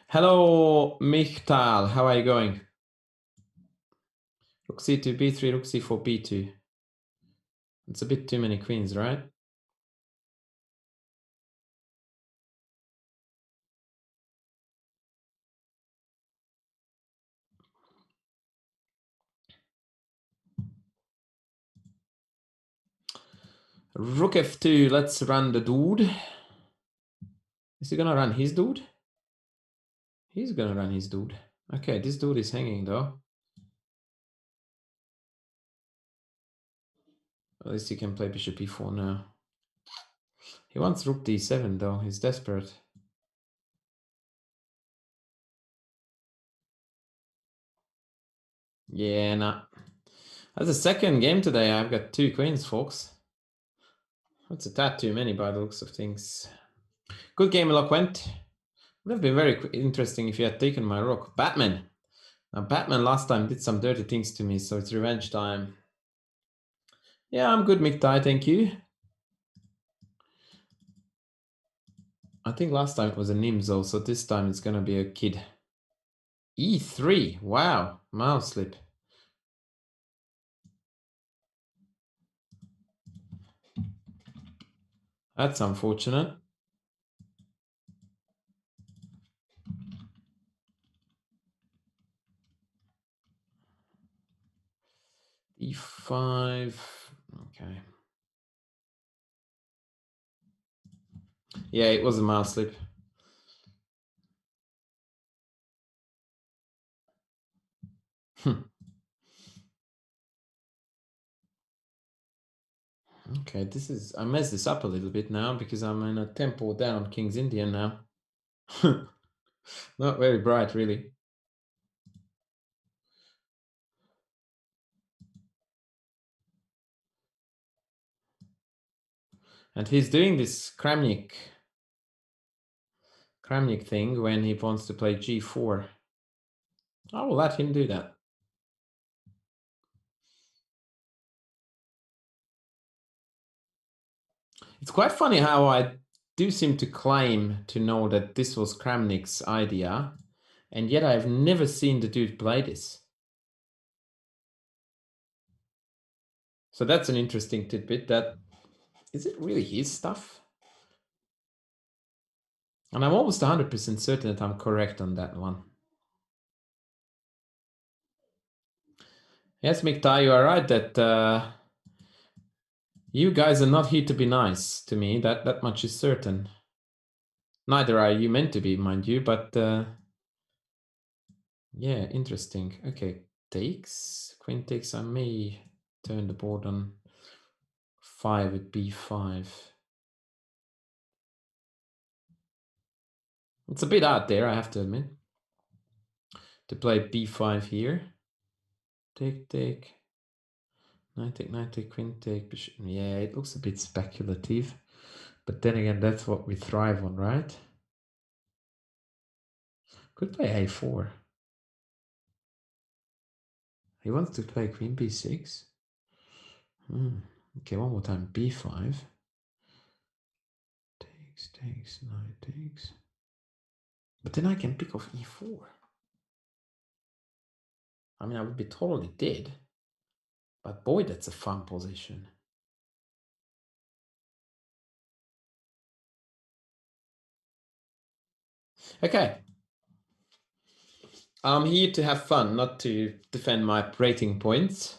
Hello, Michtal. How are you going? Rook c2, b3, rook c4, b2. It's a bit too many queens, right? Rook f2. Let's run the dude. Is he gonna run his dude? He's gonna run his dude. Okay, this dude is hanging though. At least he can play bishop e4 now. He wants rook d7 though. He's desperate. Yeah, nah. That's the second game today. I've got 2 queens, folks. That's a tad too many by the looks of things. Good game, Eloquent. Would have been very interesting if you had taken my rook. Batman. Now, Batman last time did some dirty things to me, so it's revenge time. Yeah, I'm good, Miktai, thank you. I think last time it was a Nimzo, so this time it's gonna be a kid. E3, wow, mouse slip. That's unfortunate. E5, okay. Yeah, it was a mouse slip. Okay, this is, I messed this up a little bit now because I'm in a tempo down King's Indian now. Not very bright, really. And he's doing this Kramnik thing when he wants to play g4. I will let him do that. It's quite funny how I do seem to claim to know that this was Kramnik's idea, and yet I've never seen the dude play this. So that's an interesting tidbit. That is it really his stuff? And I'm almost 100% certain that I'm correct on that one. Yes, Mikta, you are right that you guys are not here to be nice to me. That much is certain. Neither are you meant to be, mind you, but yeah, interesting. Okay, takes. Queen takes. I may turn the board on 5 with b5. It's a bit out there, I have to admit, to play b5 here. Take, take. Knight take, queen take, bishop. Yeah, it looks a bit speculative. But then again, that's what we thrive on, right? Could play a4. He wants to play queen b6. Okay, one more time, b5. Takes, knight takes. But then I can pick off e4. I mean, I would be totally dead. But boy, that's a fun position. Okay. I'm here to have fun, not to defend my rating points.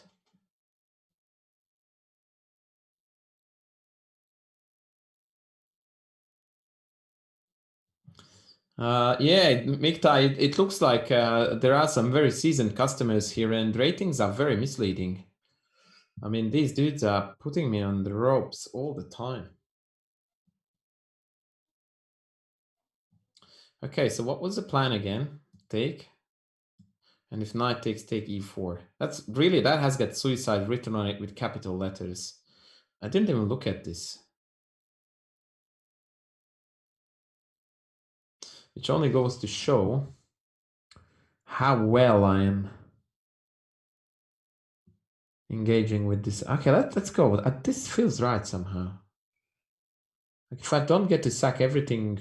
Yeah, Mikta, it looks like there are some very seasoned customers here and ratings are very misleading. I mean, these dudes are putting me on the ropes all the time. Okay, so what was the plan again? Take. And if knight takes, take e4. That's really, that has got suicide written on it with capital letters. I didn't even look at this. Which only goes to show how well I am engaging with this. Okay, let's go. This feels right somehow. Like if I don't get to sack everything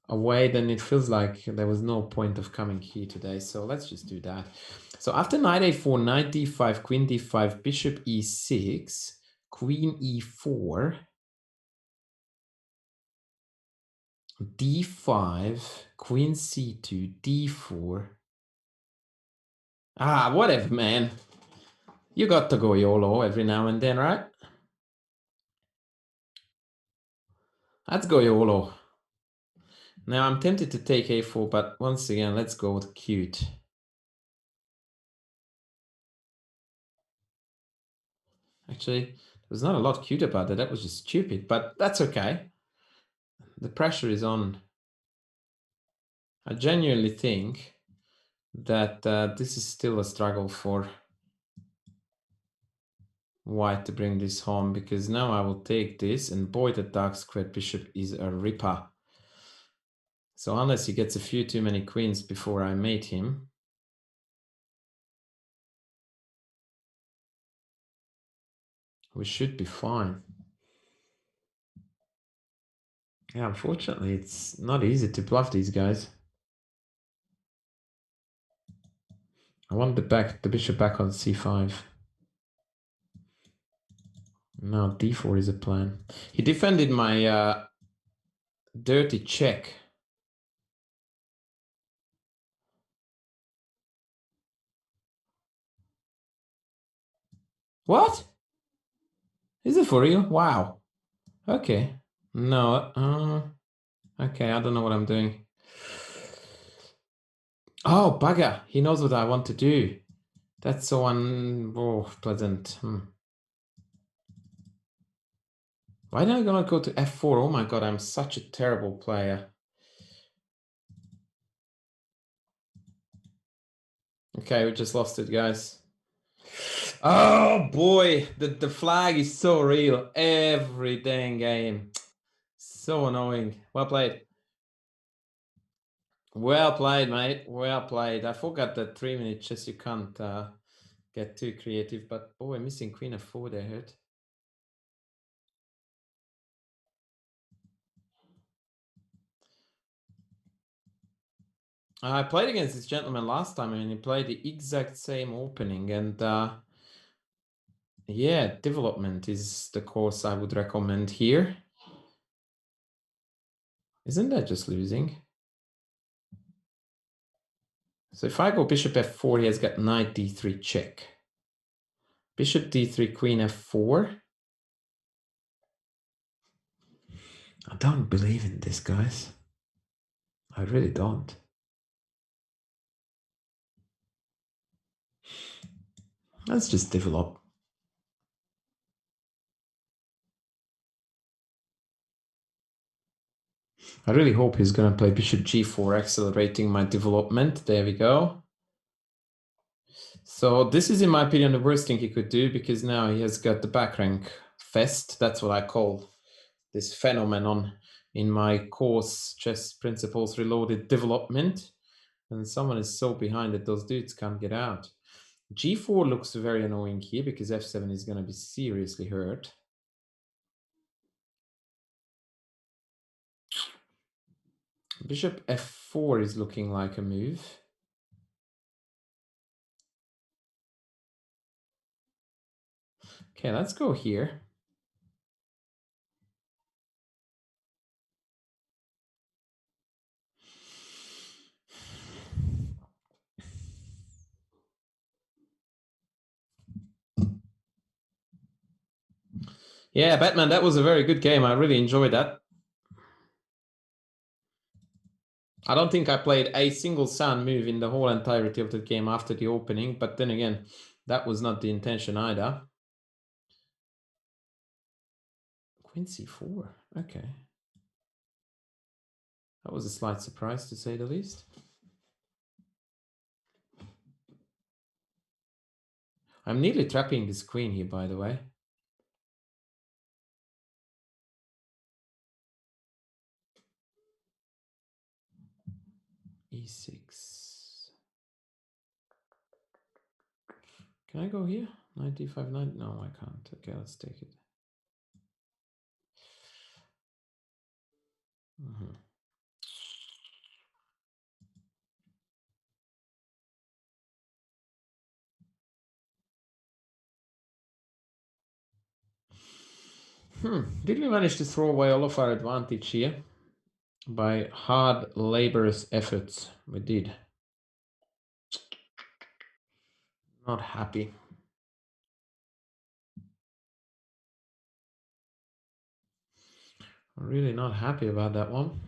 away, then it feels like there was no point of coming here today. So let's just do that. So after knight a4, knight d5, queen d5, bishop e6, queen e4, d5, queen c2, d4. Ah, whatever, man. You got to go YOLO every now and then, right? Let's go YOLO. Now I'm tempted to take a4, but once again, let's go with cute. Actually, there's not a lot cute about it. That was just stupid, but that's okay. The pressure is on. I genuinely think that this is still a struggle for white to bring this home, because now I will take this, and boy, the dark squared bishop is a ripper. So unless he gets a few too many queens before I mate him, we should be fine. Yeah, unfortunately, it's not easy to bluff these guys. I want the bishop back on c5. Now d4 is a plan. He defended my dirty check. What? Is it for real? Wow. Okay. No. Okay, I don't know what I'm doing. Oh, bugger. He knows what I want to do. That's so unpleasant. Why did I gonna go to f4? Oh my god, I'm such a terrible player. Okay, we just lost it, guys. Oh boy, the flag is so real every dang game. So annoying. Well played. Well played, mate. Well played. I forgot that 3-minute chess you can't get too creative, but boy, missing queen f4 there hurt. I played against this gentleman last time and he played the exact same opening, and yeah, development is the course I would recommend here. Isn't that just losing? So if I go bishop f4, he has got knight d3 check. Bishop d3, queen f4. I don't believe in this, guys. I really don't. Let's just develop. I really hope he's going to play bishop g4, accelerating my development. There we go. So this is, in my opinion, the worst thing he could do, because now he has got the back rank fest. That's what I call this phenomenon in my course, Chess Principles Reloaded Development. And someone is so behind that those dudes can't get out. g4 looks very annoying here because f7 is going to be seriously hurt. Bishop f4 is looking like a move. Okay, let's go here. Yeah, Batman, that was a very good game. I really enjoyed that. I don't think I played a single sound move in the whole entirety of the game after the opening, but then again, that was not the intention either. Queen c4, okay. That was a slight surprise, to say the least. I'm nearly trapping this queen here, by the way. e6. Can I go here? Knight d5, knight? No, I can't. Okay, let's take it. Did we manage to throw away all of our advantage here? By hard, laborious efforts. We did. Not happy. Really not happy about that one.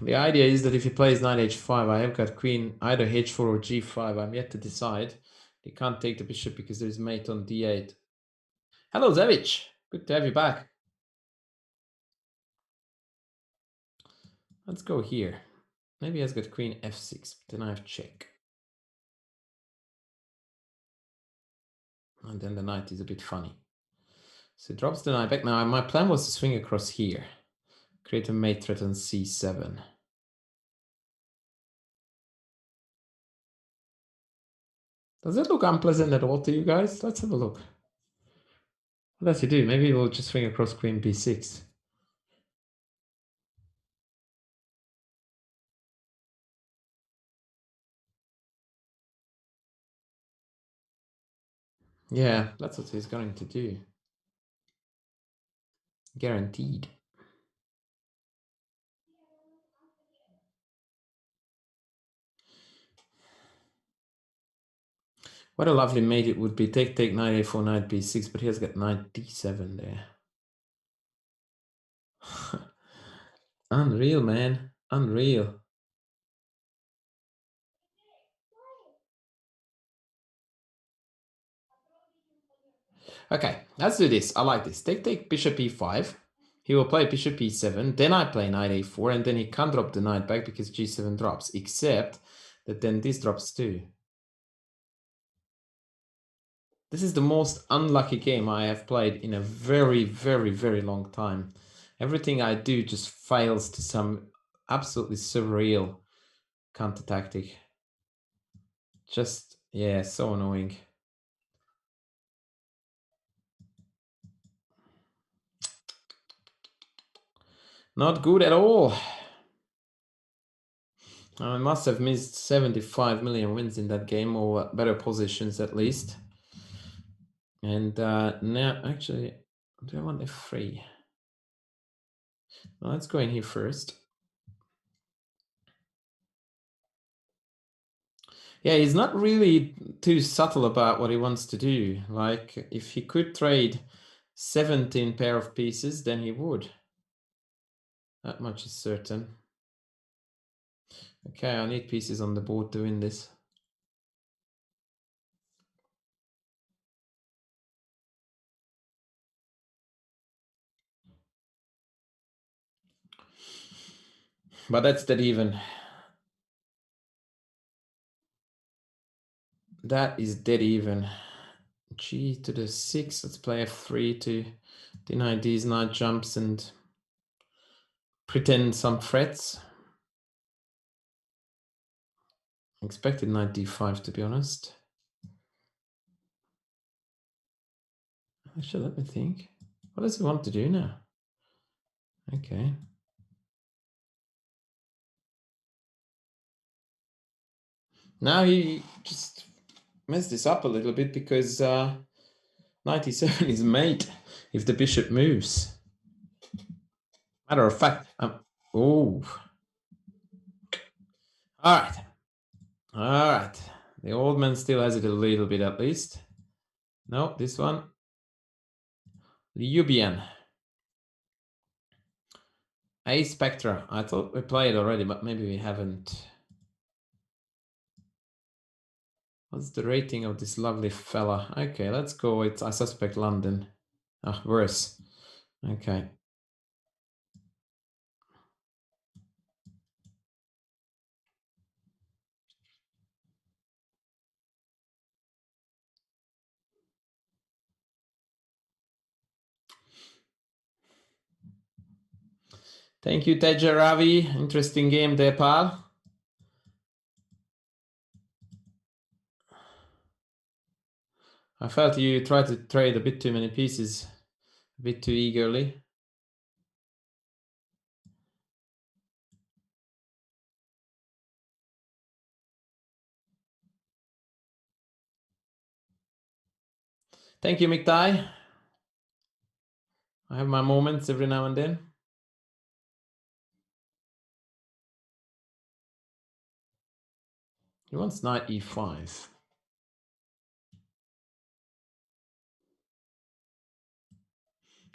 The idea is that if he plays knight h5, I have got queen either h4 or g5. I'm yet to decide. He can't take the bishop because there's mate on d8. Hello, Zevich. Good to have you back. Let's go here. Maybe he has got queen f6, but then I have check. And then the knight is a bit funny. So he drops the knight back. Now, my plan was to swing across here. Create a mate threat on c7. Does it look unpleasant at all to you guys? Let's have a look. What does he do? Maybe we'll just swing across queen b6. Yeah, that's what he's going to do. Guaranteed. What a lovely mate it would be. Take, knight a4, knight b6, but he has got knight d7 there. Unreal, man. Unreal. Okay, let's do this. I like this. Take, bishop e5. He will play bishop e7. Then I play knight a4, and then he can't drop the knight back because g7 drops, except that then this drops too. This is the most unlucky game I have played in a very, very, very long time. Everything I do just fails to some absolutely surreal counter tactic. Just, yeah, so annoying. Not good at all. I must have missed 75 million wins in that game, or better positions at least. And now, actually, do I want f3? Well, let's go in here first. Yeah, he's not really too subtle about what he wants to do. Like, if he could trade 17 pair of pieces, then he would. That much is certain. Okay, I need pieces on the board to win this. But that's dead even. That is dead even. G to the 6. Let's play f3 to deny these knight jumps and pretend some threats. Expected knight d5, to be honest. Actually, let me think. What does he want to do now? Okay. Now he just messed this up a little bit because knight e7 is mate if the bishop moves. Matter of fact, oh. All right. All right. The old man still has it a little bit at least. No, this one. Lyubian. A Spectra. I thought we played already, but maybe we haven't. What's the rating of this lovely fella? Okay, let's go. It's, I suspect, London. Ah, worse. Okay. Thank you, Teja Ravi. Interesting game there, pal. I felt you tried to trade a bit too many pieces, a bit too eagerly. Thank you, Miktai. I have my moments every now and then. He wants knight e5.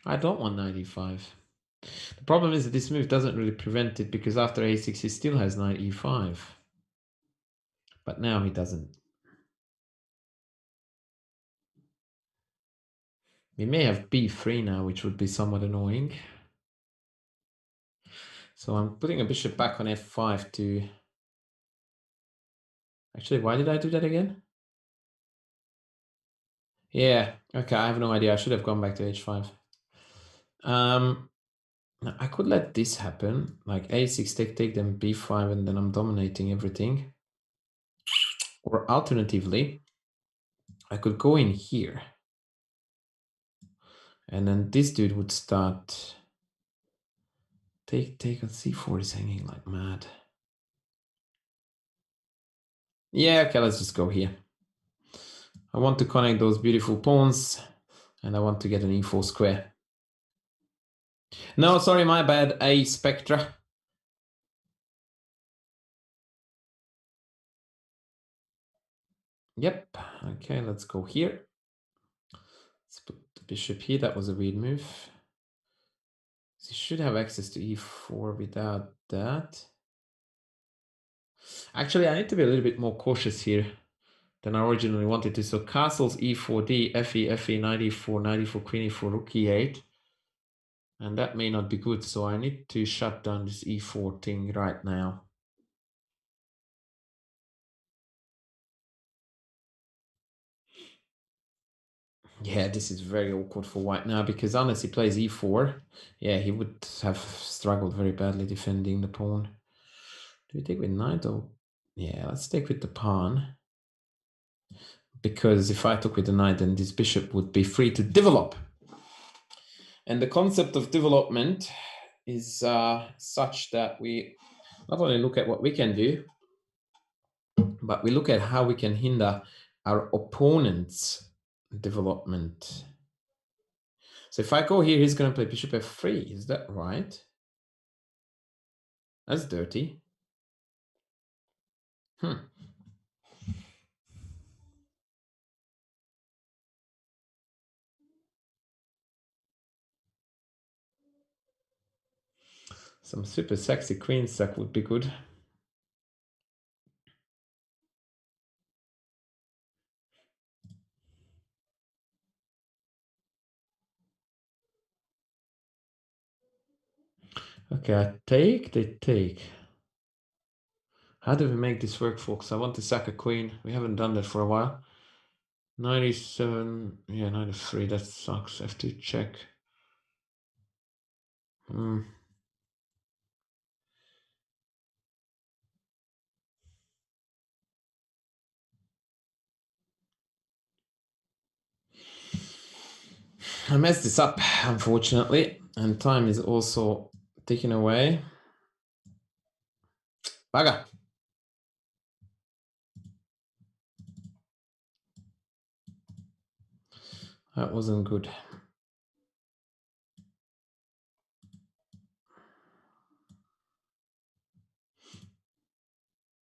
I don't want knight e5. The problem is that this move doesn't really prevent it because after a6 he still has knight e5. But now he doesn't. We may have b3 now, which would be somewhat annoying. So I'm putting a bishop back on f5 to... Actually, why did I do that again? Yeah, okay, I have no idea. I should have gone back to h5. I could let this happen, like a6, take them b5, and then I'm dominating everything. Or alternatively, I could go in here. And then this dude would start... Take on c4 is hanging like mad. Yeah, okay, let's just go here. I want to connect those beautiful pawns, and I want to get an e4 square. No, sorry, my bad. A Spectra. Yep. Okay, let's go here. Let's put the bishop here. That was a weird move. He should have access to e4 without that. Actually, I need to be a little bit more cautious here than I originally wanted to. So castles e4d, fe, knight e4, knight e4, queen e4, rook e8. And that may not be good, so I need to shut down this e4 thing right now. Yeah, this is very awkward for white now, because unless he plays e4, yeah, he would have struggled very badly defending the pawn. Do we take with knight or... Yeah, let's take with the pawn. Because if I took with the knight, then this bishop would be free to develop. And the concept of development is such that we not only look at what we can do, but we look at how we can hinder our opponent's development. So if I go here, he's going to play bishop f3. Is that right? That's dirty. Some super sexy queen sack would be good. Okay, I take, they take. How do we make this work, folks? I want to sack a queen. We haven't done that for a while. 97, yeah, 93, that sucks. F2 check. I messed this up, unfortunately, and time is also ticking away. Bugger. That wasn't good.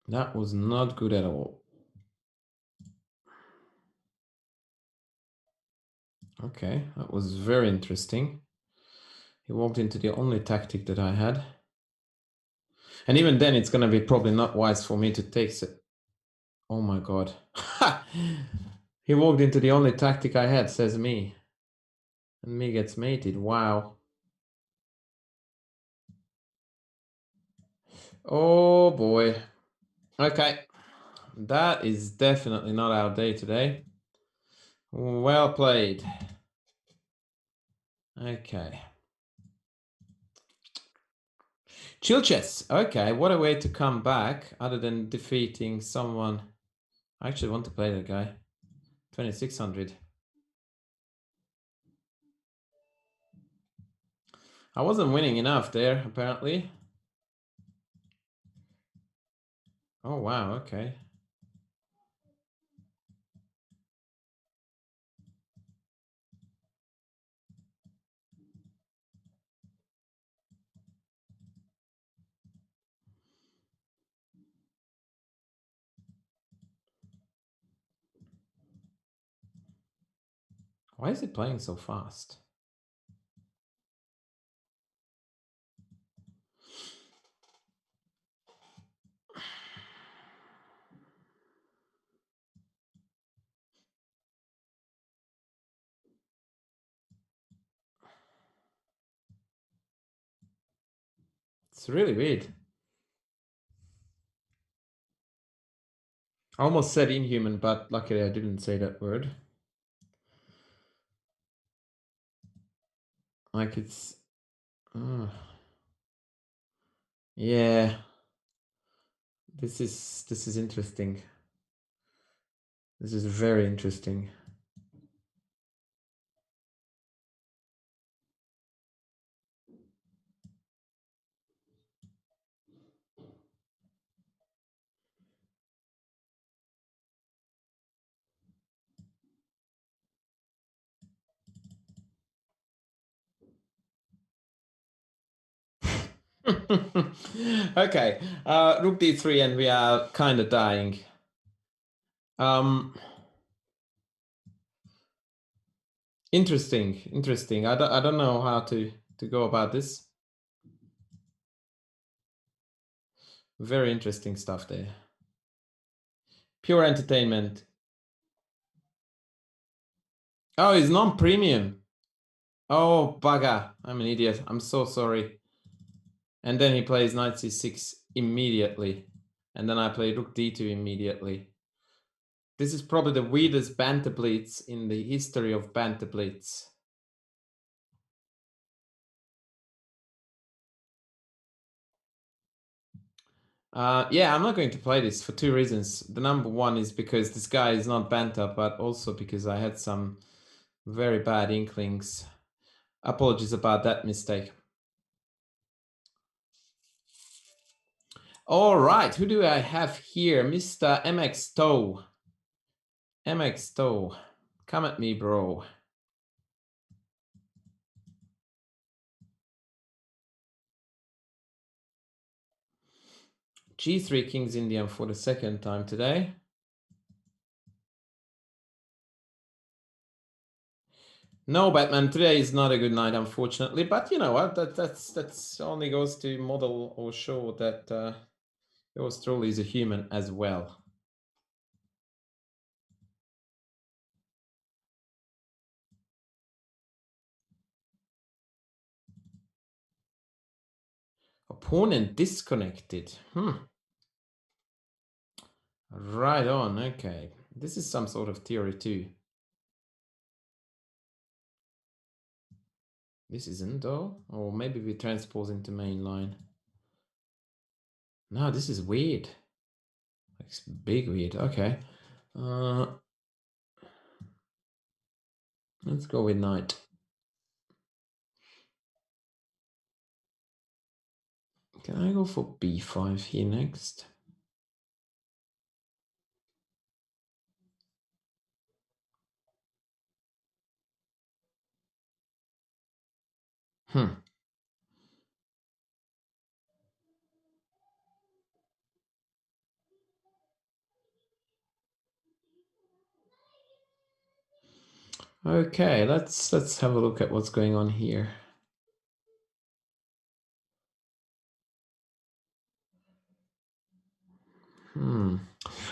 That was not good at all. Okay, that was very interesting. He walked into the only tactic that I had. And even then, it's going to be probably not wise for me to take it. Oh my god. He walked into the only tactic I had, says me. And me gets mated. Wow. Oh boy. Okay. That is definitely not our day today. Well played. Okay. Chill chess. Okay, what a way to come back other than defeating someone. I actually want to play that guy. 2600. I wasn't winning enough there, apparently. Oh, wow, okay. Why is it playing so fast? It's really weird. I almost said inhuman, but luckily I didn't say that word. Like it's... yeah. This is interesting. This is very interesting. Okay, rook d3 and we are kind of dying. Interesting. I don't know how to go about this. Very interesting stuff there. Pure entertainment. Oh, it's non-premium. Oh, bugger. I'm an idiot. I'm so sorry. And then he plays knight c6 immediately. And then I play rook d2 immediately. This is probably the weirdest Banter Blitz in the history of Banter Blitz. Yeah, I'm not going to play this for two reasons. The number one is because this guy is not Banter, but also because I had some very bad inklings. Apologies about that mistake. All right, who do I have here? Mr. MX Toth. MX Toth. Come at me, bro. G3 Kings Indian for the second time today. No, Batman, today is not a good night, unfortunately. But you know what? That's only goes to model or show that yours truly is a human as well. Opponent disconnected. Right on. Okay. This is some sort of theory too. This isn't though. Or maybe we transpose into main line. No, this is weird. It's big weird. Okay. Let's go with knight. Can I go for b5 here next? Okay, let's have a look at what's going on here.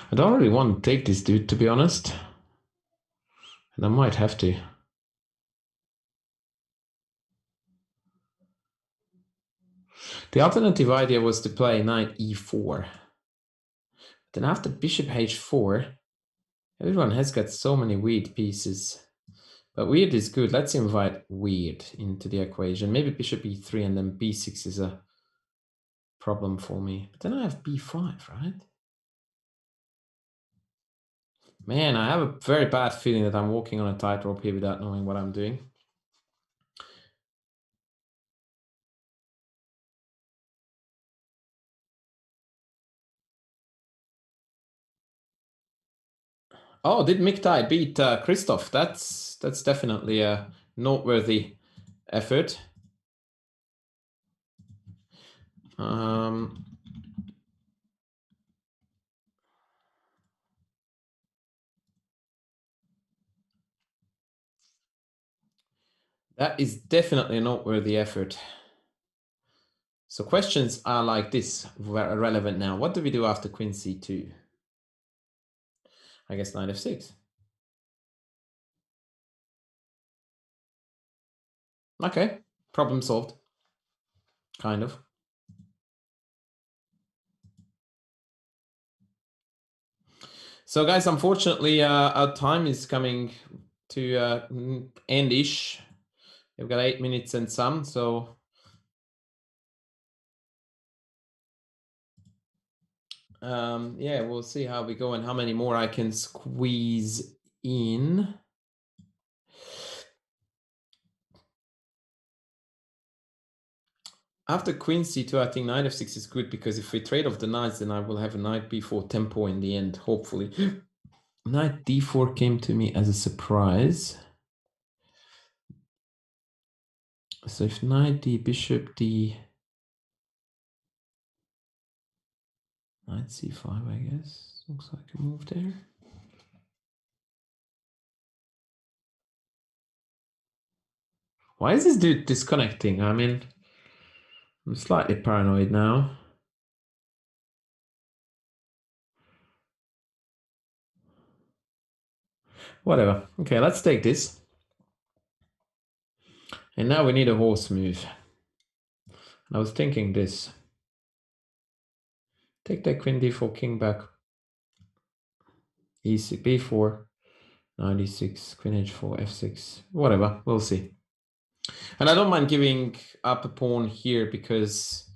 I don't really want to take this dude, to be honest. And I might have to. The alternative idea was to play knight e4. Then after bishop h4, everyone has got so many weird pieces. But weird is good. Let's invite weird into the equation. Maybe bishop e3 and then b6 is a problem for me. But then I have b5, right? Man, I have a very bad feeling that I'm walking on a tightrope here without knowing what I'm doing. Oh, did Miktai beat Christoph? That's definitely a noteworthy effort. That is definitely a noteworthy effort. So questions are like this, relevant now. What do we do after queen c2? I guess knight f6. Okay, problem solved. Kind of. So guys, unfortunately, our time is coming to end-ish. We've got 8 minutes and some, so yeah, we'll see how we go and how many more I can squeeze in. After queen c2, I think knight f6 is good because if we trade off the knights, then I will have a knight b4 tempo in the end, hopefully. Knight d4 came to me as a surprise. So if knight d, bishop d, knight c5, I guess. Looks like a move there. Why is this dude disconnecting? I mean, I'm slightly paranoid now. Whatever. Okay, let's take this. And now we need a horse move. I was thinking this. Take that queen d4, king back. E6, b4, knight e6, queen h4, f6. Whatever, we'll see. And I don't mind giving up a pawn here because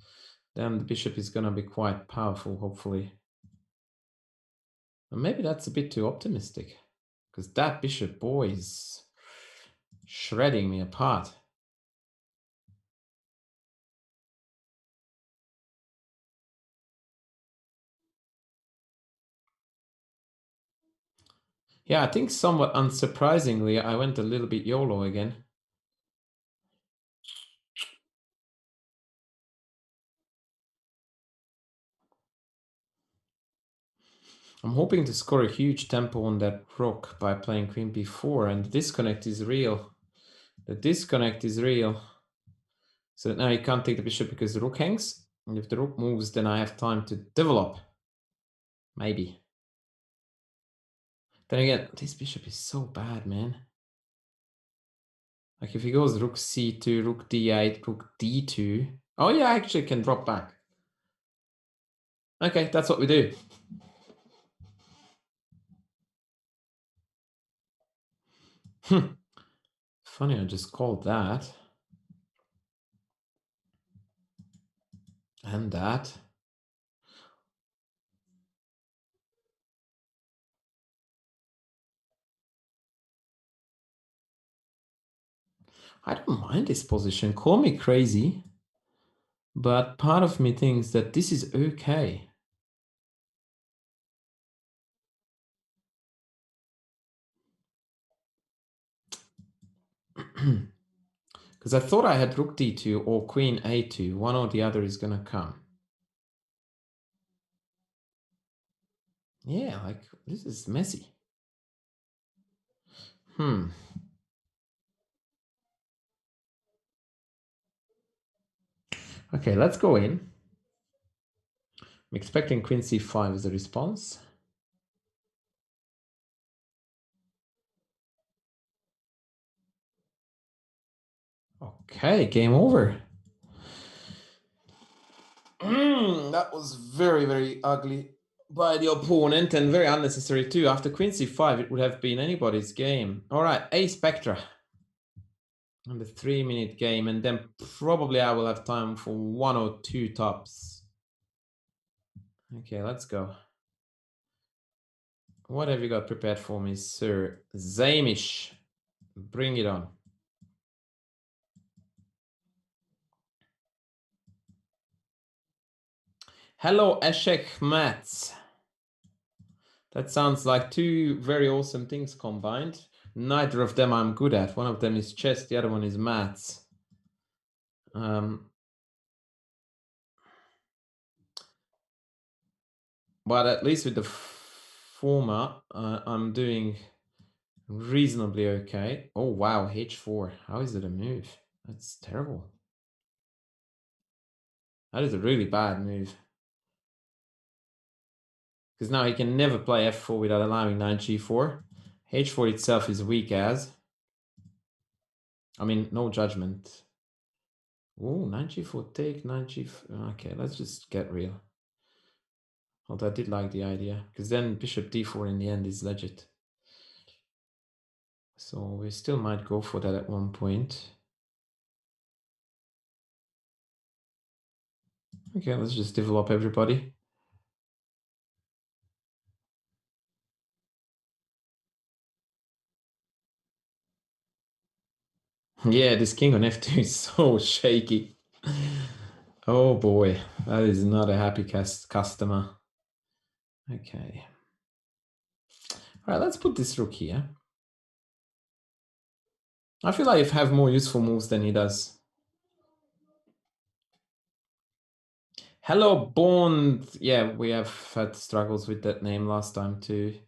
then the bishop is going to be quite powerful, hopefully. And maybe that's a bit too optimistic because that bishop, boy, is shredding me apart. Yeah, I think somewhat unsurprisingly, I went a little bit YOLO again. I'm hoping to score a huge tempo on that rook by playing queen b4, and the disconnect is real. The disconnect is real. So now you can't take the bishop because the rook hangs. And if the rook moves, then I have time to develop. Maybe. Then again, this bishop is so bad, man. Like if he goes rook c2, rook d8, rook d2. Oh yeah, I actually can drop back. Okay, that's what we do. Funny, I just called that. And that. I don't mind this position. Call me crazy. But part of me thinks that this is okay. Because I thought I had rook d2 or queen a2. One or the other is going to come. Yeah, like, this is messy. Okay, let's go in. I'm expecting queen c5 as a response. Okay, game over. That was very, very ugly by the opponent and very unnecessary too. After queen c5, it would have been anybody's game. All right, A Spectra. And the 3-minute game, and then probably I will have time for 1 or 2 tops. Okay, let's go. What have you got prepared for me, sir? Zamish. Bring it on. Hello, Eshek Mats. That sounds like 2 very awesome things combined. Neither of them I'm good at. One of them is chess, the other one is maths. But at least with the former, I'm doing reasonably okay. Oh, wow, h4. How is it a move? That's terrible. That is a really bad move. Because now he can never play f4 without allowing knight g4. h4 itself is weak as. I mean, no judgment. Oh, knight g4 take, knight g4. Okay, let's just get real. Although I did like the idea. Because then bishop d4 in the end is legit. So we still might go for that at one point. Okay, let's just develop everybody. Yeah, this king on f2 is so shaky. Oh boy, that is not a happy customer. Okay. All right, let's put this rook here. I feel like I have more useful moves than he does. Hello, Bond. Yeah, we have had struggles with that name last time too.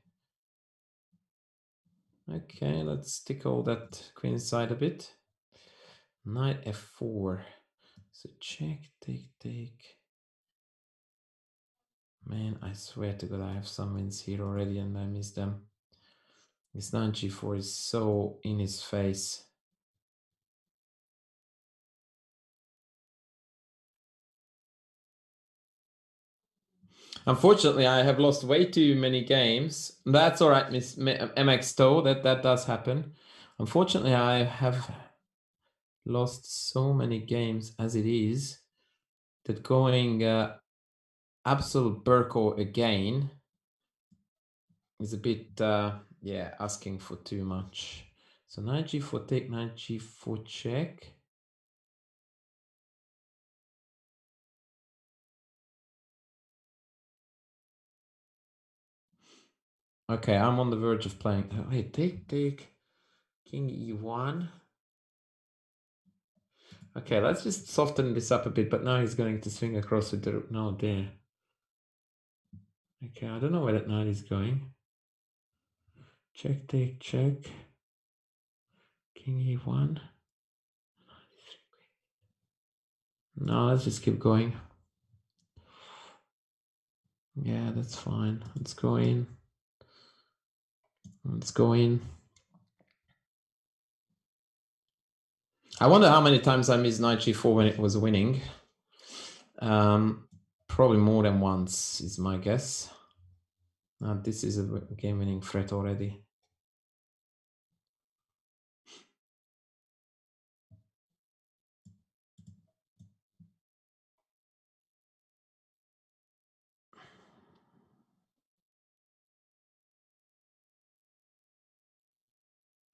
Okay, let's tickle that queen side a bit. Knight f4. So check, take. Man, I swear to God, I have some wins here already and I miss them. This knight g4 is so in his face. Unfortunately, I have lost way too many games. That's all right, Miss MX Toe. That does happen. Unfortunately, I have lost so many games as it is that going absolute Burko again is a bit, yeah, asking for too much. So knight g4 take, knight g4 check. Okay, I'm on the verge of playing. Wait, take king e1. Okay, let's just soften this up a bit, but now he's going to swing across with the rook. No, there. Okay, I don't know where that knight is going. Check, take, check. King e1. No, let's just keep going. Yeah, that's fine. Let's go in. Let's go in. I wonder how many times I missed knight g4 when it was winning. Probably more than once is my guess. This is a game-winning threat already.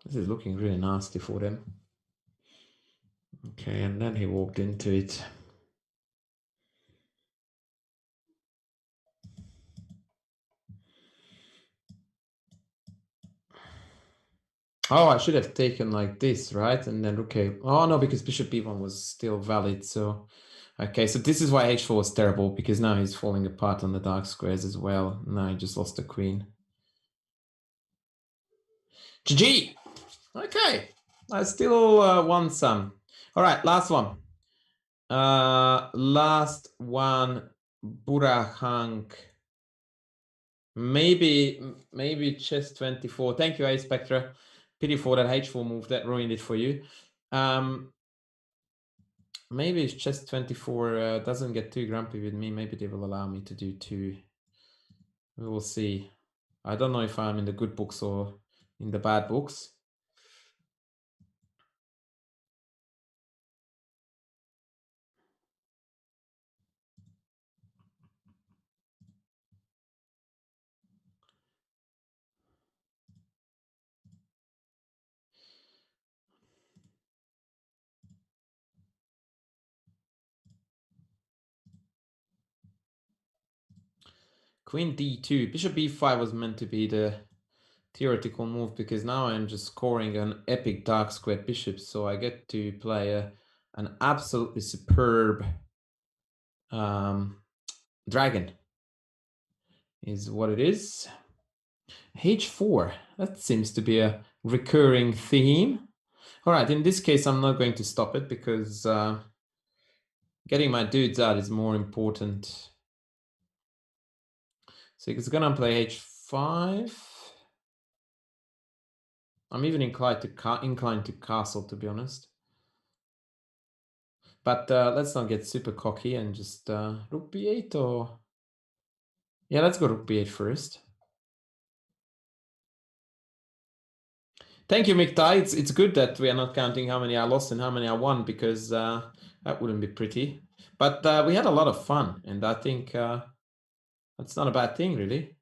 This is looking really nasty for them. Okay, and then he walked into it. Oh, I should have taken like this, right? And then, okay. Oh, no, because bishop b1 was still valid. So, okay, so this is why h4 was terrible, because now he's falling apart on the dark squares as well. Now he just lost the queen. GG! Okay, I still won some. All right, last one. Last one, Burahank. Maybe chess 24. Thank you, A Spectra. Pity for that h4 move that ruined it for you. Maybe if chess 24 doesn't get too grumpy with me, maybe they will allow me to do 2. We will see. I don't know if I'm in the good books or in the bad books. Queen d2. Bishop b5 was meant to be the theoretical move, because now I'm just scoring an epic dark squared bishop, so I get to play an absolutely superb dragon is what it is. h4, that seems to be a recurring theme. All right, in this case I'm not going to stop it, because getting my dudes out is more important. So he's gonna play h5. I'm even inclined to castle, to be honest. But let's not get super cocky and just rook b8, or... Yeah, let's go rook b8 first. Thank you, Miktai. It's good that we are not counting how many I lost and how many I won, because that wouldn't be pretty. But we had a lot of fun, and I think that's not a bad thing, really.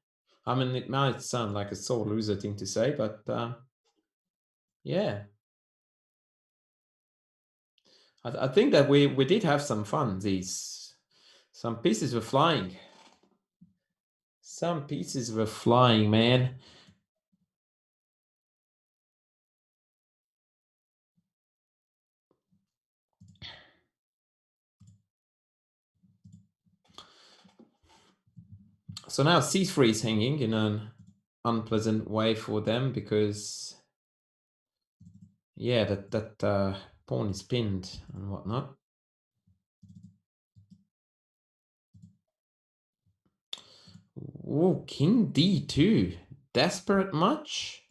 I mean, it might sound like a sore loser thing to say, but yeah. I think that we did have some fun. Some pieces were flying. Some pieces were flying, man. So now c3 is hanging in an unpleasant way for them, because yeah, that pawn is pinned and whatnot. Oh, king d2. Desperate much?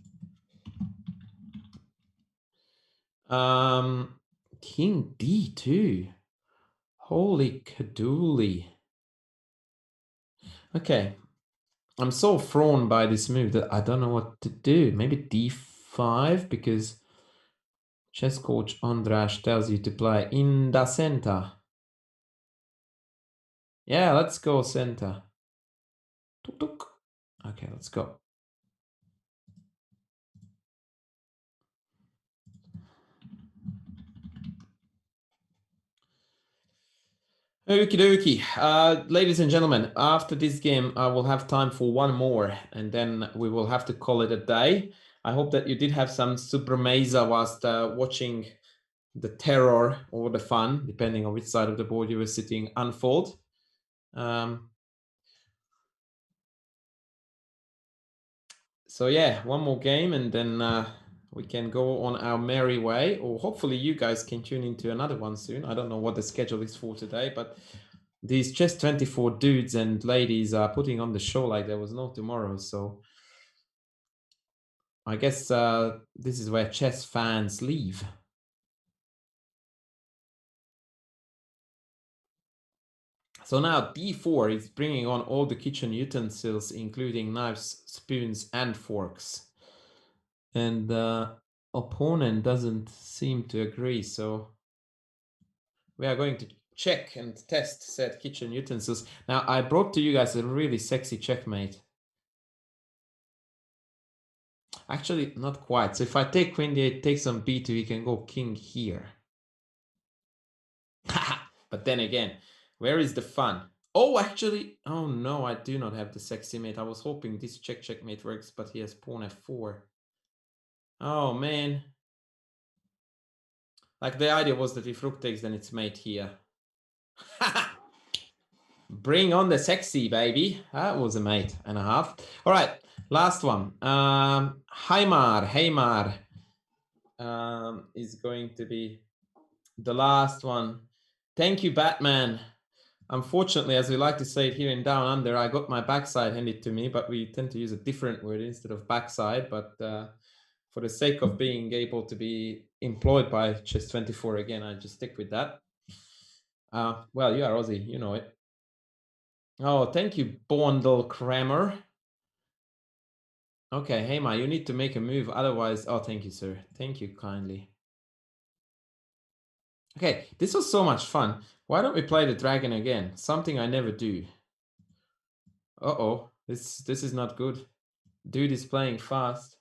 King d2. Holy cadooli. Okay. I'm so thrown by this move that I don't know what to do. Maybe d5, because chess coach Andras tells you to play in the center. Yeah, let's go center. Tuk tuk. Okay, let's go. Okie dokie. Ladies and gentlemen, after this game, I will have time for one more, and then we will have to call it a day. I hope that you did have some sobremesa whilst watching the terror or the fun, depending on which side of the board you were sitting, unfold. So yeah, one more game, and then we can go on our merry way, or hopefully you guys can tune into another one soon. I don't know what the schedule is for today, but these Chess24 dudes and ladies are putting on the show like there was no tomorrow. So I guess this is where chess fans leave. So now d4 is bringing on all the kitchen utensils, including knives, spoons, and forks. And the opponent doesn't seem to agree, so we are going to check and test said kitchen utensils. Now, I brought to you guys a really sexy checkmate. Actually, not quite. So if I take queen d8, take some b2, he can go king here. But then again, where is the fun? Oh, actually, oh no, I do not have the sexy mate. I was hoping this checkmate works, but he has pawn f4. Oh, man. Like, the idea was that if rook takes, then it's mate here. Bring on the sexy, baby. That was a mate and a half. All right, last one. Heimar is going to be the last one. Thank you, Batman. Unfortunately, as we like to say it here in Down Under, I got my backside handed to me, but we tend to use a different word instead of backside. But for the sake of being able to be employed by Chess24 again, I just stick with that. Well, you are Aussie, you know it. Oh, thank you, Bondel Kramer. Okay, hey, Ma, you need to make a move. Otherwise, oh, thank you, sir. Thank you kindly. Okay, this was so much fun. Why don't we play the dragon again? Something I never do. Uh-oh, this is not good. Dude is playing fast.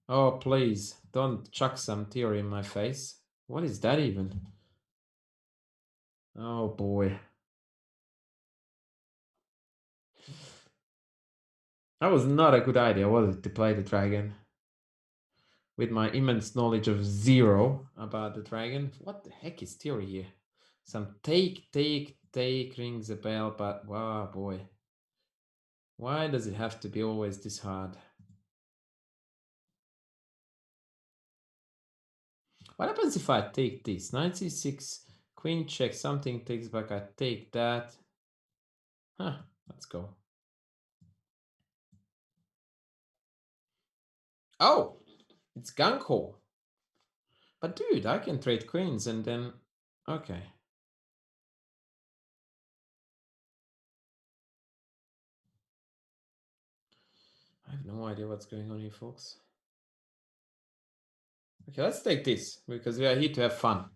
Oh, please, don't chuck some theory in my face. What is that even? Oh, boy. That was not a good idea, was it, to play the dragon? With my immense knowledge of zero about the dragon. What the heck is theory here? Some take rings a bell, but wow, boy. Why does it have to be always this hard? What happens if I take this? Knight c6, queen check, something takes back, I take that. Huh, let's go. Oh, it's gung-ho. But dude, I can trade queens and then... Okay. I have no idea what's going on here, folks. Okay, let's take this, because we are here to have fun.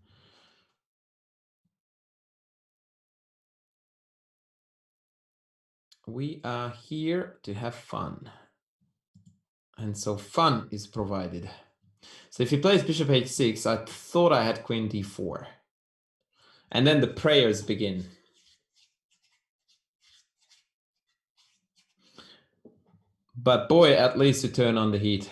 We are here to have fun. And so fun is provided. So if he plays bishop h6, I thought I had queen d4. And then the prayers begin. But boy, at least you turn on the heat.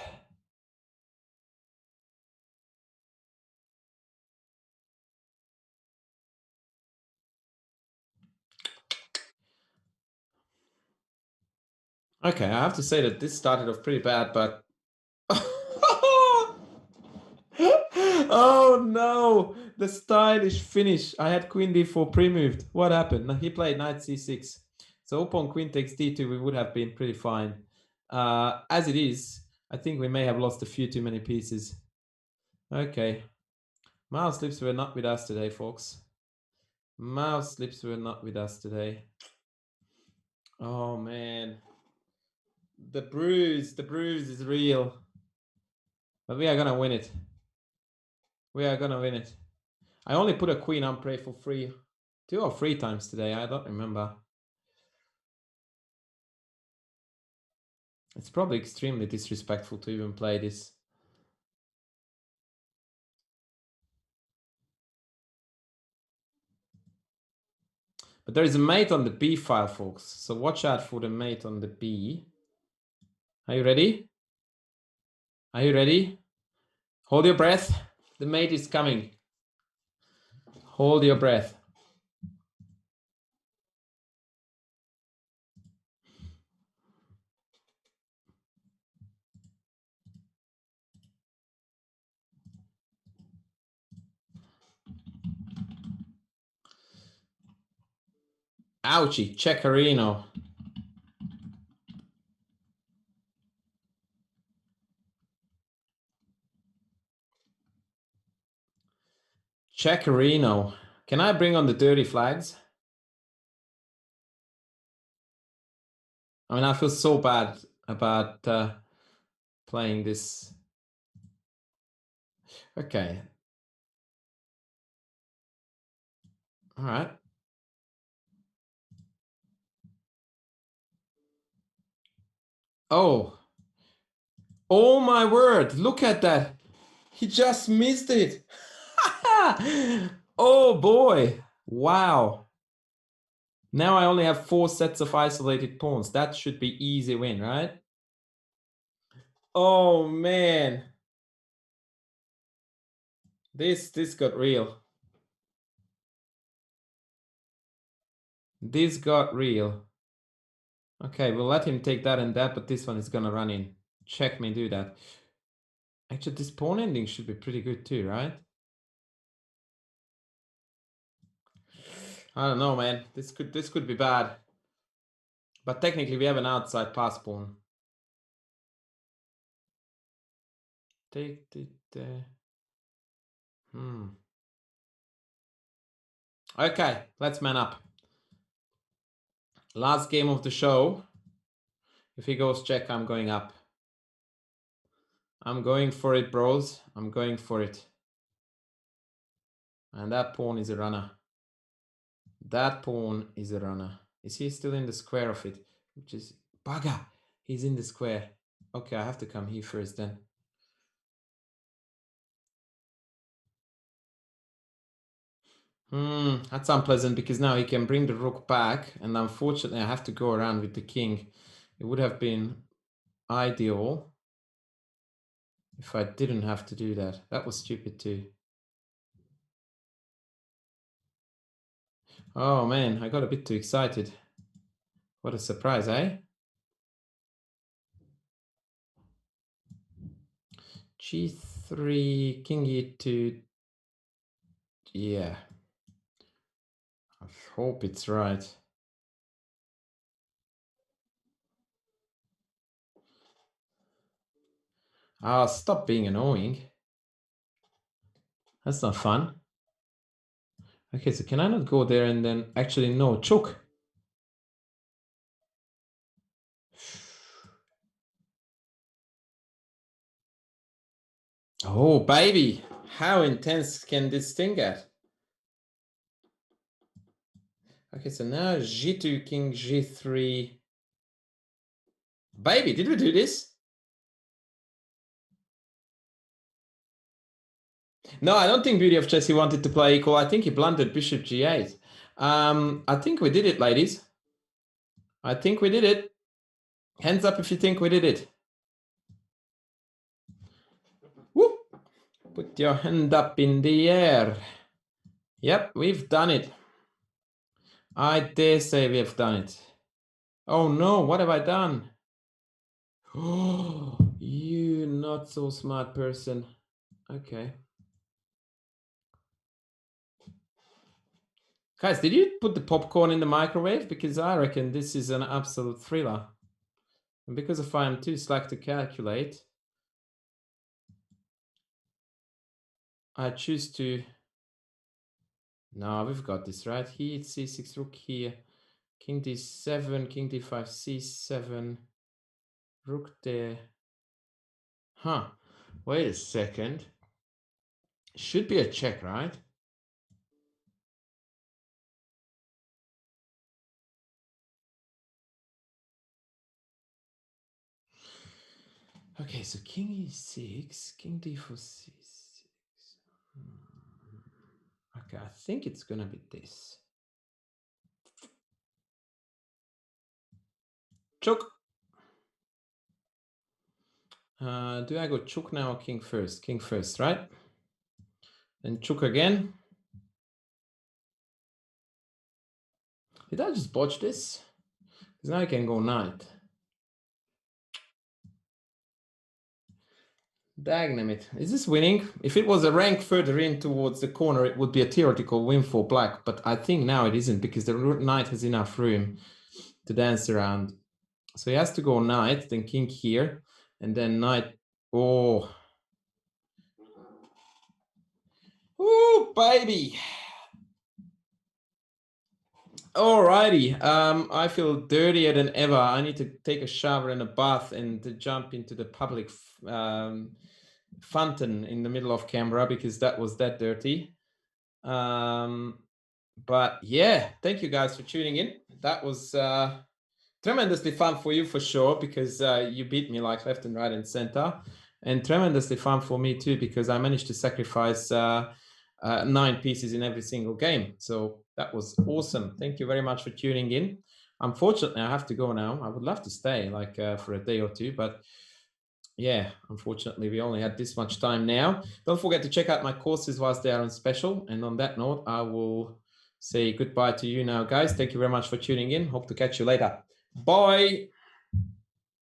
Okay, I have to say that this started off pretty bad, but... Oh no! The stylish finish. I had queen d4 pre-moved. What happened? He played knight c6. So upon queen takes d2, we would have been pretty fine. As it is, I think we may have lost a few too many pieces. Okay. Mouse slips were not with us today, folks. Mouse slips were not with us today. Oh, man. The bruise is real. But we are gonna win it. We are gonna win it. I only put a queen on prey for free. 2 or 3 times today, I don't remember. It's probably extremely disrespectful to even play this. But there is a mate on the B file, folks. So watch out for the mate on the B. Are you ready? Are you ready? Hold your breath. The mate is coming. Hold your breath. Ouchie, Checkerino. Checkerino. Can I bring on the dirty flags? I mean, I feel so bad about playing this. Okay. All right. Oh. Oh my word. Look at that. He just missed it. Oh boy. Wow. Now I only have 4 sets of isolated pawns. That should be easy win, right? Oh man. This got real. This got real. Okay, we'll let him take that and that, but this one is gonna run in. Check me do that. Actually, this pawn ending should be pretty good too, right? I don't know, man. This could be bad. But technically, we have an outside pass pawn. Take it. Okay, let's man up. Last game of the show. If he goes check, I'm going up. I'm going for it, bros. I'm going for it. And that pawn is a runner. That pawn is a runner. Is he still in the square of it? Which is bugger. He's in the square. Okay, I have to come here first then. That's unpleasant because now he can bring the rook back, and unfortunately I have to go around with the king. It would have been ideal if I didn't have to do that. That was stupid too. Oh man, I got a bit too excited. What a surprise, eh? G3, king e2. Yeah. I hope it's right. Ah, stop being annoying. That's not fun. Okay, so can I not go there and then actually no, choke? Oh, baby. How intense can this thing get? Okay, so now G2, king G3. Baby, did we do this? No, I don't think Beauty of Chess he wanted to play equal. I think he blundered bishop G8. I think we did it, ladies. I think we did it. Hands up if you think we did it. Whoop. Put your hand up in the air. Yep, we've done it. I dare say we have done it. Oh no, what have I done? Oh, you not so smart person. Okay. Guys, did you put the popcorn in the microwave? Because I reckon this is an absolute thriller. And because if I'm too slack to calculate, I choose to... No, we've got this, right? Here, c6, rook here. King d7, king d5, c7. Rook there. Huh. Wait a second. Should be a check, right? Okay, so king e6, king d4, c6. Okay, I think it's gonna be this. Choke. Do I go choke now or king first? King first, right? Then choke again. Did I just botch this? Because now I can go knight. Dagnamit. Is this winning? If it was a rank further in towards the corner, it would be a theoretical win for black. But I think now it isn't because the knight has enough room to dance around. So he has to go knight, then king here, and then knight. Oh. Oh, baby. Alrighty. I feel dirtier than ever. I need to take a shower and a bath and to jump into the public fountain in the middle of Canberra because that was that dirty. But yeah, thank you guys for tuning in. That was tremendously fun for you for sure because you beat me like left and right and center, and tremendously fun for me too because I managed to sacrifice 9 pieces in every single game. So that was awesome. Thank you very much for tuning in. Unfortunately, I have to go now. I would love to stay like for a day or two, but yeah, unfortunately, we only had this much time now. Don't forget to check out my courses whilst they are on special. And on that note, I will say goodbye to you now, guys. Thank you very much for tuning in. Hope to catch you later. Bye.